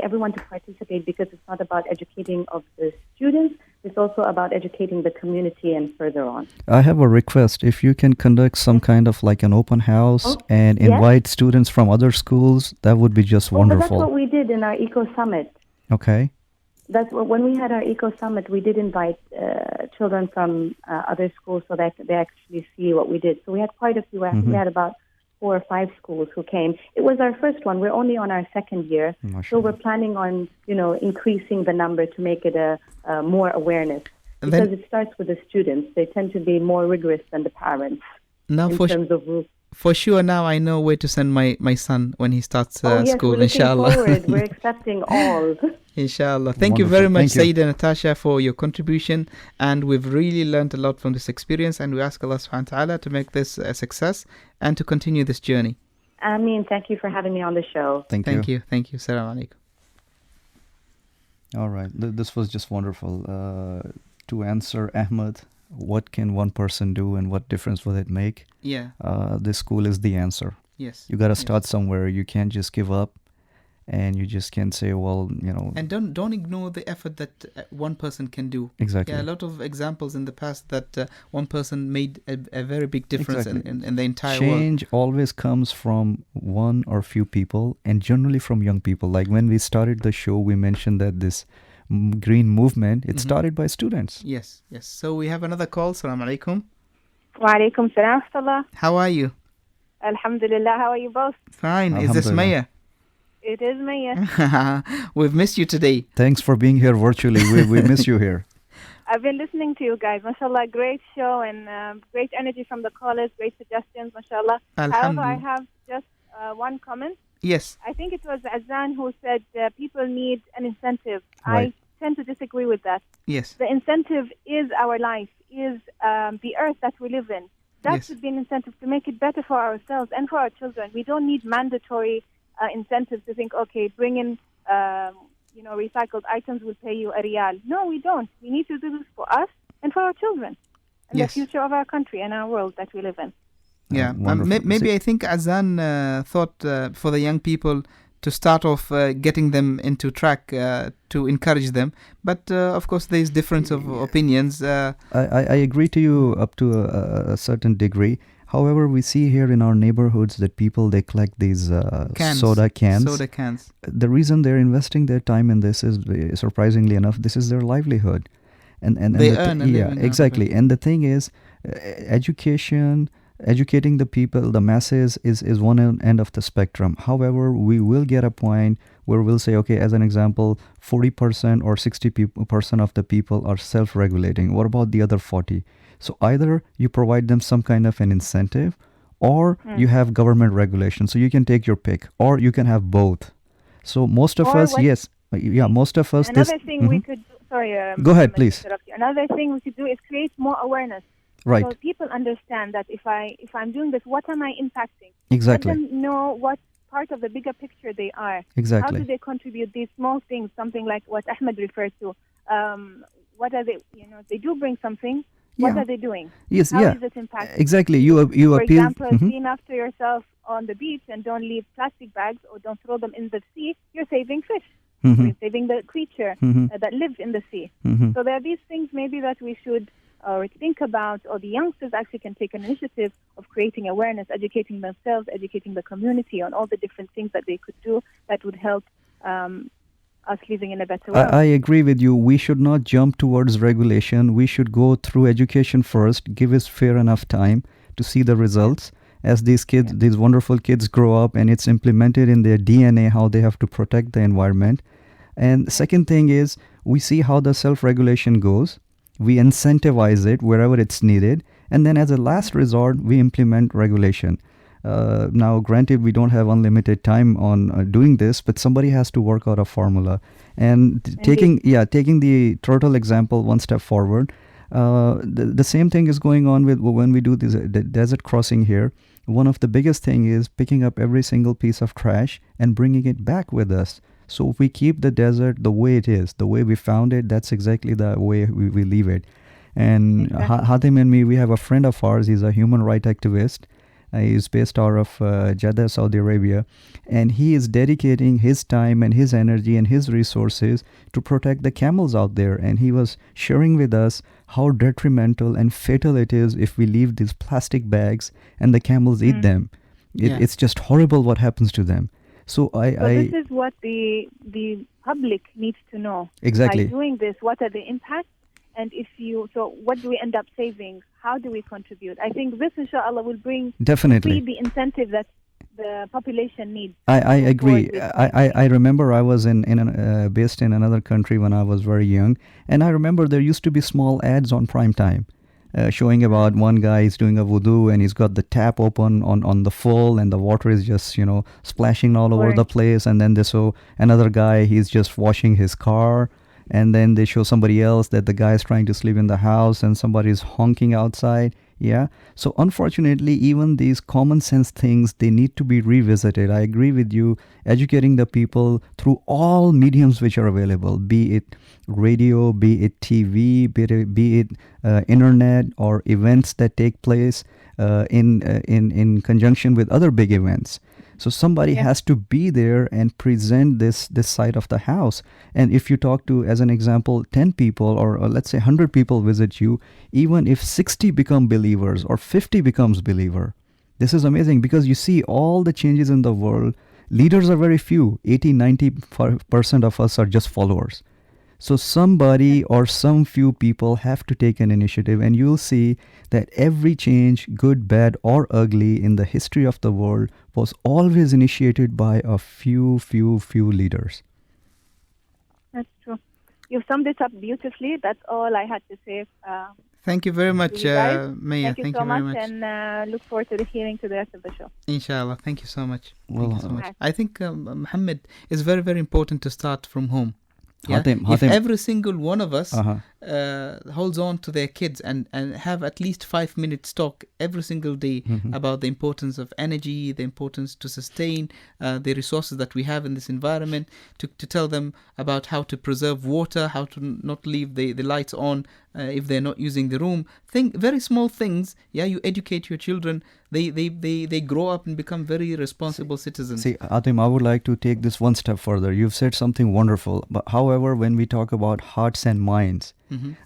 everyone to participate because it's not about educating of the students. It's also about educating the community and further on. I have a request. If you can conduct some kind of like an open house and yes. invite students from other schools, that would be just But wonderful. that's what we did in our Eco Summit. Okay. That's when we had our Eco Summit, we did invite children from other schools so that they actually see what we did. So we had quite a few. Mm-hmm. We had about 4 or 5 schools who came. It was our first one. We're only on our second year. So we're planning on, increasing the number to make it a more awareness. Because it starts with the students. They tend to be more rigorous than the parents Now in terms of rules. For sure, now I know where to send my son when he starts yes, school, we're looking inshallah. forward. We're accepting all. Inshallah. Thank you Wonderful. very much, Thank you. Sayyidah Natasha, for your contribution. And we've really learned a lot from this experience. And we ask Allah subhanahu wa ta'ala to make this a success and to continue this journey. Ameen. Thank you for having me on the show. Thank you. Thank you. Assalamu alaikum. All right. This was just wonderful. To answer Ahmed, what can one person do and what difference will it make? Yeah. This school is the answer. Yes. You got to start somewhere. You can't just give up. and you just can't say, well, And don't ignore the effort that one person can do. Exactly. Yeah, a lot of examples in the past that one person made a very big difference in the entire world. Change always comes from one or few people, and generally from young people. Like when we started the show, we mentioned that this green movement, it started by students. Yes. So we have another call. Assalamu alaikum. Wa alaikum salam. How are you? Alhamdulillah. How are you both? Fine. Is this Maya? It is Maya. We've missed you today. Thanks for being here virtually. We miss you here. I've been listening to you guys. MashaAllah, great show and great energy from the callers, great suggestions, MashaAllah. However, I have just one comment. Yes. I think it was Azan who said people need an incentive. Right. I tend to disagree with that. Yes. The incentive is our life, is the earth that we live in. That should be an incentive to make it better for ourselves and for our children. We don't need mandatory incentives to think, okay, bring in recycled items will pay you a riyal. No, we don't. We need to do this for us and for our children and the future of our country and our world that we live in. Yeah, maybe I think Azan thought for the young people to start off getting them into track to encourage them. But of course, there is difference of opinions. I agree to you up to a certain degree. However, we see here in our neighborhoods that people, they collect these soda cans. Soda cans. The reason they're investing their time in this is, surprisingly enough, this is their livelihood. And they earn a living. Exactly. And the thing is, educating the people, the masses, is one end of the spectrum. However, we will get a point where we'll say, okay, as an example, 40% or 60% of the people are self-regulating. What about the other 40? So either you provide them some kind of an incentive, or you have government regulation. So you can take your pick, or you can have both. So most of us, most of us. Another thing we could do, sorry. Go ahead, please. Another thing we could do is create more awareness. Right. So people understand that if I'm doing this, what am I impacting? Exactly. Let them know what part of the bigger picture they are. Exactly. How do they contribute these small things? Something like what Ahmed referred to. What are they? They do bring something. What are they doing? Yes. How is it impacting? Exactly. You For appeal. example, clean after yourself on the beach and don't leave plastic bags or don't throw them in the sea. You're saving fish. You're saving the creature that lives in the sea. So there are these things maybe that we should think about, or the youngsters actually can take an initiative of creating awareness, educating themselves, educating the community on all the different things that they could do that would help us living in a better world. I agree with you. We should not jump towards regulation. We should go through education first, give us fair enough time to see the results. As these kids, these wonderful kids grow up and it's implemented in their DNA how they have to protect the environment. And second thing is, we see how the self-regulation goes. We incentivize it wherever it's needed. And then as a last resort, we implement regulation. Now, granted, we don't have unlimited time on doing this, but somebody has to work out a formula. And taking the turtle example one step forward, the same thing is going on with when we do the desert crossing here. One of the biggest thing is picking up every single piece of trash and bringing it back with us. So if we keep the desert the way it is, the way we found it, that's exactly the way we leave it. And Hatim and me, we have a friend of ours. He's a human rights activist. He's based out of Jeddah, Saudi Arabia. And he is dedicating his time and his energy and his resources to protect the camels out there. And he was sharing with us how detrimental and fatal it is if we leave these plastic bags and the camels eat them. It's just horrible what happens to them. So this is what the public needs to know. Exactly. By doing this, what are the impacts? And what do we end up saving? How do we contribute? I think this, inshallah, will bring definitely the incentive that the population needs. I agree. I remember I was based in another country when I was very young, and I remember there used to be small ads on prime time. Showing about one guy is doing a wudu and he's got the tap open on the full and the water is just splashing all over the place, and then they show another guy, he's just washing his car, and then they show somebody else that the guy is trying to sleep in the house and somebody's honking outside. So unfortunately, even these common sense things, they need to be revisited. I agree with you. Educating the people through all mediums which are available, be it radio, be it TV, be it internet, or events that take place in conjunction with other big events. So somebody has to be there and present this side of the house. And if you talk to, as an example, 10 people or let's say 100 people visit you, even if 60 become believers or 50 becomes believer, this is amazing because you see all the changes in the world. Leaders are very few. 80-90% of us are just followers. So somebody or some few people have to take an initiative, and you'll see that every change, good, bad, or ugly in the history of the world was always initiated by a few leaders. That's true. You've summed it up beautifully. That's all I had to say. Thank you very much, Maya. Thank you so much, and look forward to hearing to the rest of the show. Inshallah. Thank you so much. Well, Thank you so much. I think, Muhammad, it's very, very important to start from home. Yeah? Hatim. If every single one of us holds on to their kids and have at least 5 minutes talk every single day about the importance of energy, the importance to sustain the resources that we have in this environment, to tell them about how to preserve water, how to not leave the lights on if they're not using the room. Very small things. Yeah, you educate your children. They grow up and become very responsible citizens. See, Hatim, I would like to take this one step further. You've said something wonderful. But however, when we talk about hearts and minds,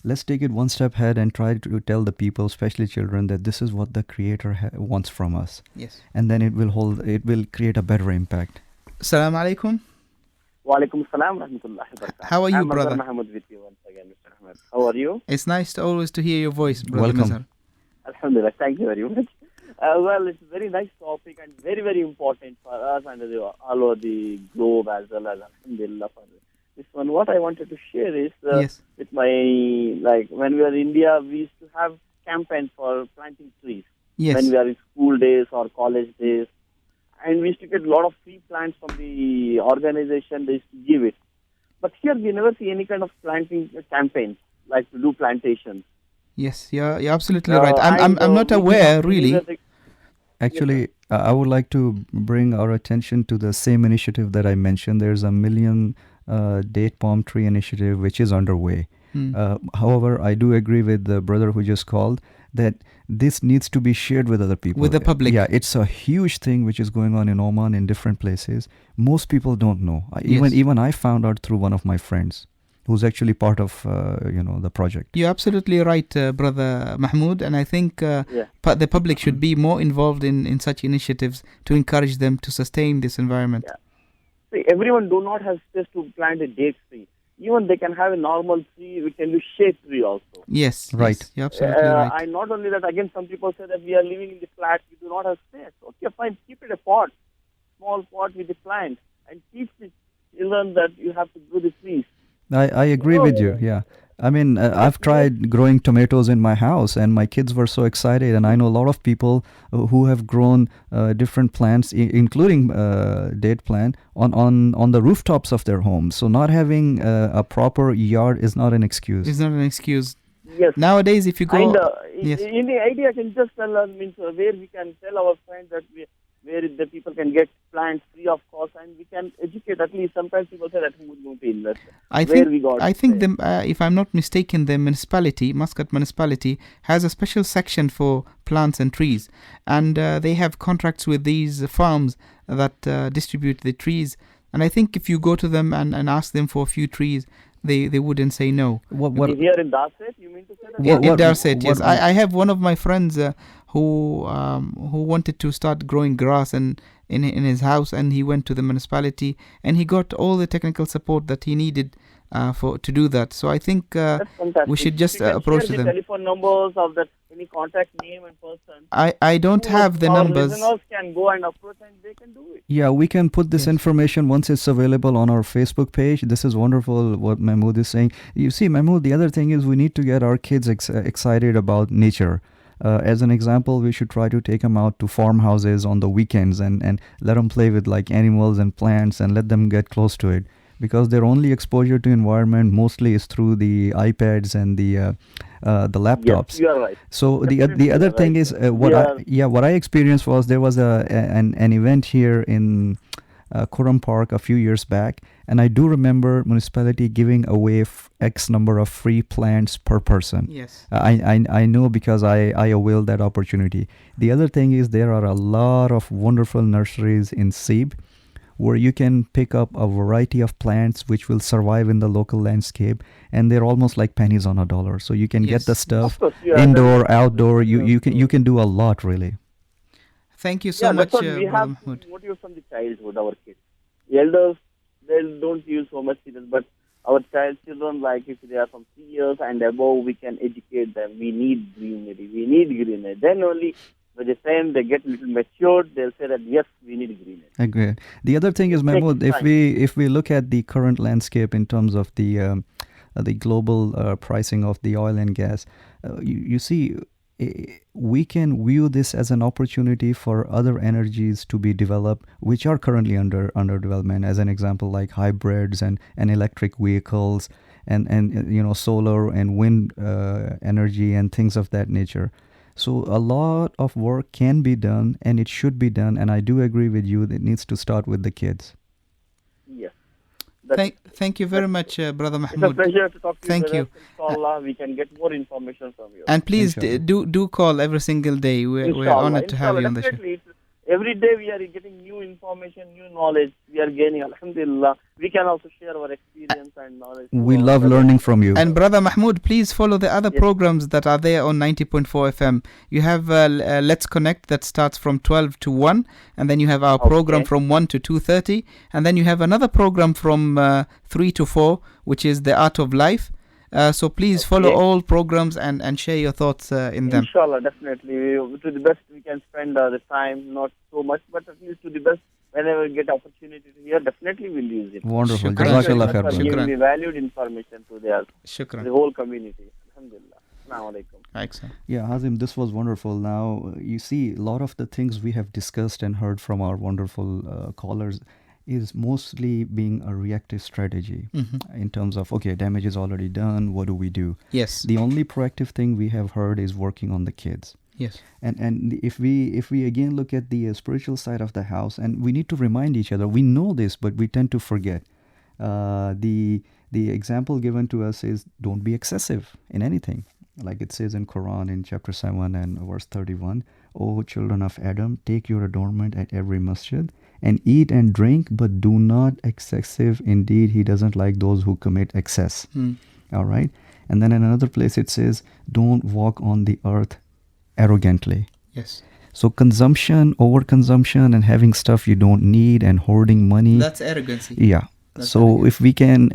let's take it one step ahead and try to tell the people, especially children, that this is what the Creator wants from us. Yes. And then it will create a better impact. Assalamu alaikum. Wa alaikum assalam wa rahmatullahi wa barakatuh. How are you, brother? I'm Muhammad with you once again, Mr. Ahmed. How are you? It's nice always to hear your voice, brother. Welcome. Alhamdulillah. Thank you very much. Well, it's a very nice topic and very, very important for us and all over the globe as well as alhamdulillah for this one. What I wanted to share is with my, when we were in India, we used to have campaigns for planting trees. Yes. When we are in school days or college days. And we used to get a lot of free plants from the organization. They used to give it. But here we never see any kind of planting campaigns, like to do plantations. Yes, you're absolutely right. I'm not aware, really. Actually, I would like to bring our attention to the same initiative that I mentioned. There's a million date palm tree initiative which is underway. However, I do agree with the brother who just called that this needs to be shared with other people. With the public. Yeah, it's a huge thing which is going on in Oman in different places. Most people don't know. Even I found out through one of my friends who's actually part of the project. You're absolutely right, Brother Mahmoud, and I think the public should be more involved in such initiatives to encourage them to sustain this environment. Yeah. See, everyone do not have space to plant a date tree. Even they can have a normal tree, we can do shade tree also. Yes, right. Yes, you're absolutely right. And not only that, again, some people say that we are living in the flat, we do not have space. Okay, fine, keep it a pot, small pot with the plant, and teach the children that you have to grow the trees. I agree with you, yeah. I mean, I've tried growing tomatoes in my house and my kids were so excited. And I know a lot of people who have grown different plants, including date plant, on the rooftops of their homes. So not having a proper yard is not an excuse. It's not an excuse. Yes. Nowadays, if you go... And in the idea, I can just tell where we can tell our friends that where the people can get plants free of cost, and we can educate. At least sometimes people say that who would going to invest. I think if I'm not mistaken, the municipality, Muscat municipality, has a special section for plants and trees, and they have contracts with these farms that distribute the trees. And I think if you go to them and ask them for a few trees, they wouldn't say no. Here in Darset, you mean to say that? In Darset, yes. I have one of my friends who wanted to start growing grass in his house, and he went to the municipality and he got all the technical support that he needed to do that. So I think we should just approach them. Telephone numbers of that, any contact name and person. I don't have the numbers. Listeners can go and approach and they can do it. Yeah, we can put this information once it's available on our Facebook page. This is wonderful what Mahmoud is saying. You see, Mahmoud, the other thing is we need to get our kids excited about nature. As an example, we should try to take them out to farmhouses on the weekends and let them play with like animals and plants and let them get close to it, because their only exposure to environment mostly is through the iPads and the laptops. Yes, you are right. So the other thing is what I experienced was there was an event here in Kuram Park a few years back, and I do remember municipality giving away X number of free plants per person. Yes. I know because I availed that opportunity. The other thing is there are a lot of wonderful nurseries in Sib where you can pick up a variety of plants which will survive in the local landscape, and they're almost like pennies on a dollar. So you can get the stuff indoor, outdoor. You can do a lot really. Thank you so much, that's what we have Mahmood. to motivate from the childhood, our kids. The elders, they don't use so much serious, but our children, like if they are from 3 years and above, we can educate them. We need greenery. Then only by the time they get a little matured, they'll say that yes, we need greenery. Agreed. The other thing is, Mahmood, if we look at the current landscape in terms of the global pricing of the oil and gas, you see, we can view this as an opportunity for other energies to be developed, which are currently under development. As an example, like hybrids and electric vehicles, and solar and wind energy and things of that nature. So a lot of work can be done, and it should be done. And I do agree with you that it needs to start with the kids. Yes. Thank you very much, Brother Mahmood. It's a pleasure to talk to you. Thank you. Inshallah, we can get more information from you. And please do call every single day. We're honored to have you on the show. Every day we are getting new information, new knowledge. We are gaining, alhamdulillah. We can also share our experience and knowledge. We love learning from you. And Brother Mahmood, please follow the other programs that are there on 90.4 FM. You have Let's Connect that starts from 12 to 1. And then you have our program from 1 to 2:30. And then you have another program from 3 to 4, which is The Art of Life. So please follow all programs and share your thoughts in them. Inshallah, definitely. To the best we can spend the time, not so much, but at least to the best. Whenever we get opportunity to hear, definitely we'll use it. Wonderful. Jazakallah khair. For giving me valued information to the whole community. Alhamdulillah. Assalamu alaikum. Yeah, Hazim, this was wonderful. Now, you see, a lot of the things we have discussed and heard from our wonderful callers is mostly being a reactive strategy in terms of, okay, damage is already done, what do we do? Yes. The only proactive thing we have heard is working on the kids. Yes. And if we again look at the spiritual side of the house, and we need to remind each other, we know this, but we tend to forget. The example given to us is don't be excessive in anything. Like it says in Quran in chapter 7 and verse 31, O children of Adam, take your adornment at every masjid and eat and drink, but do not excessive. Indeed, he doesn't like those who commit excess. All right. And then in another place it says, don't walk on the earth arrogantly. Yes. So consumption, overconsumption, and having stuff you don't need and hoarding money. That's arrogancy. Yeah. So if we can,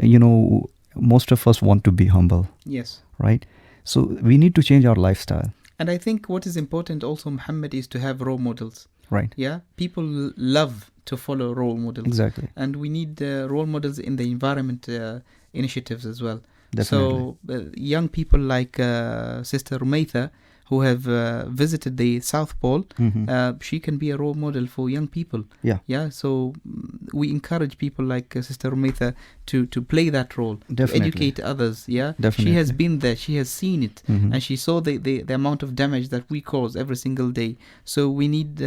most of us want to be humble. Yes. Right. So we need to change our lifestyle. And I think what is important also, Muhammad, is to have role models. Right. Yeah. People love to follow role models. Exactly. And we need role models in the environment initiatives as well. Definitely. So young people like Sister Rumaitha, who have visited the South Pole, she can be a role model for young people. Yeah. So we encourage people like Sister Rumaitha to play that role, Definitely. to educate others. Yeah. Definitely. She has been there. She has seen it, and she saw the amount of damage that we cause every single day. So we need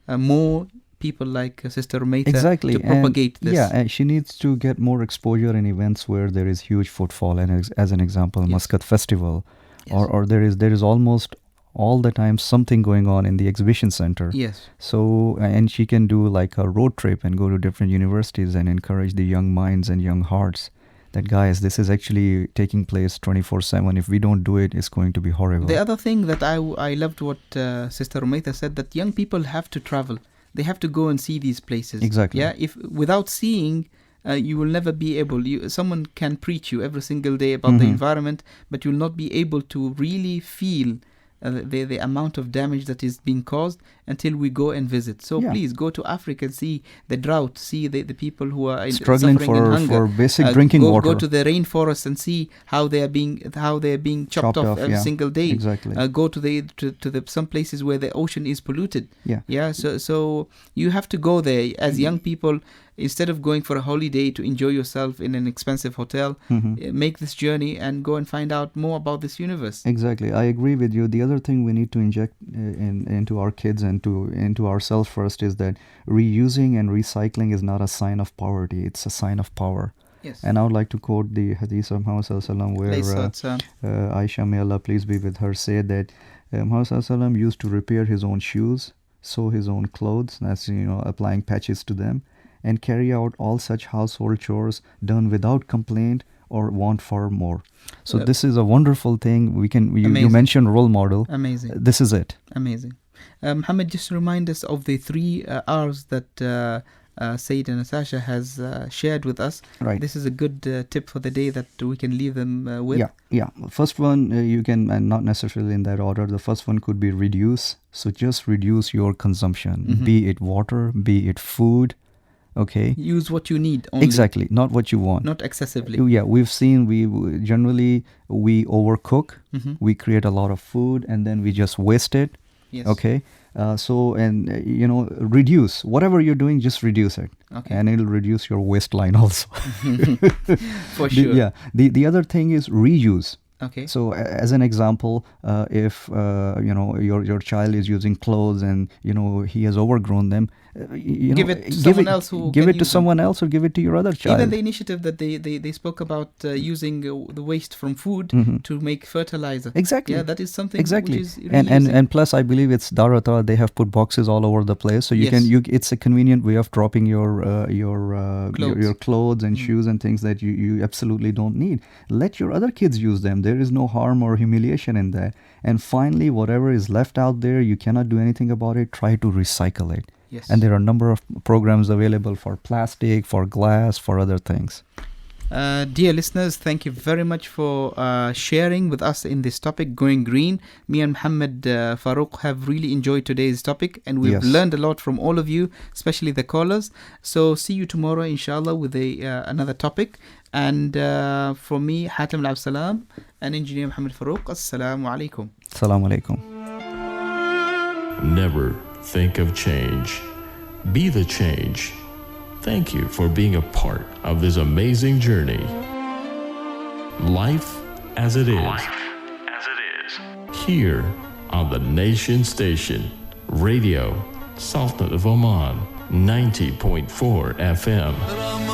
more people like Sister Rumaitha to propagate this. Yeah, and she needs to get more exposure in events where there is huge footfall. And as an example, Muscat Festival. Yes. Or there is almost all the time something going on in the exhibition center. Yes. So, and she can do like a road trip and go to different universities and encourage the young minds and young hearts that, guys, this is actually taking place 24/7. If we don't do it, it's going to be horrible. The other thing that I loved what Sister Rumaitha said, that young people have to travel. They have to go and see these places. Exactly. Yeah. If without seeing, you will never be able. Someone can preach you every single day about the environment, but you'll not be able to really feel the amount of damage that is being caused until we go and visit. So please go to Africa and see the drought, see the people who are struggling suffering in hunger. for basic drinking water. Go to the rainforest and see how they are being chopped off every single day. Exactly. Go to the some places where the ocean is polluted. Yeah. So you have to go there as young people. Instead of going for a holiday to enjoy yourself in an expensive hotel, make this journey and go and find out more about this universe. Exactly. I agree with you. The other thing we need to inject into our kids and into ourselves first is that reusing and recycling is not a sign of poverty, it's a sign of power. Yes. And I would like to quote the Hadith of Muhammad Sallallahu Alaihi Wasallam, where Aisha, may Allah please be with her, said that Muhammad Sallallahu Alaihi Wasallam used to repair his own shoes, sew his own clothes, that's, applying patches to them, and carry out all such household chores done without complaint or want for more. So this is a wonderful thing. You mentioned role model. Amazing. This is it. Amazing. Muhammad, just remind us of the 3 R's that Sayyid and Natasha has shared with us. Right. This is a good tip for the day that we can leave them with. Yeah. First one, you can, and not necessarily in that order. The first one could be reduce. So just reduce your consumption, be it water, be it food. Okay. Use what you need only. Exactly, not what you want. Not excessively. Yeah, we've seen we overcook. We create a lot of food and then we just waste it. Yes. Okay. Reduce whatever you're doing. Just reduce it. Okay. And it'll reduce your waistline also. For sure. The other thing is reuse. Okay. So as an example, if your child is using clothes and he has overgrown them, give it to someone else who give can it to someone else, or give it to your other child. Even the initiative that they spoke about using the waste from food to make fertilizer. Exactly. Yeah, that is something. Exactly. Which is and plus, I believe it's Darata. They have put boxes all over the place, so it's a convenient way of dropping your clothes and shoes and things that you absolutely don't need. Let your other kids use them. There is no harm or humiliation in that. And finally, whatever is left out there, you cannot do anything about it. Try to recycle it. Yes. And there are a number of programs available for plastic, for glass, for other things. Dear listeners, thank you very much for sharing with us in this topic, Going Green. Me and Muhammad Farooq have really enjoyed today's topic, and we've learned a lot from all of you, especially the callers. So see you tomorrow, inshallah, with another topic. And for me, Hatim Al Abdilsalam, and engineer Muhammad Farooq, Assalamu alaikum. Assalamu alaikum. Never think of change. Be the change. Thank you for being a part of this amazing journey. Life as it is. Here on the Nation Station, Radio Sultan of Oman, 90.4 FM.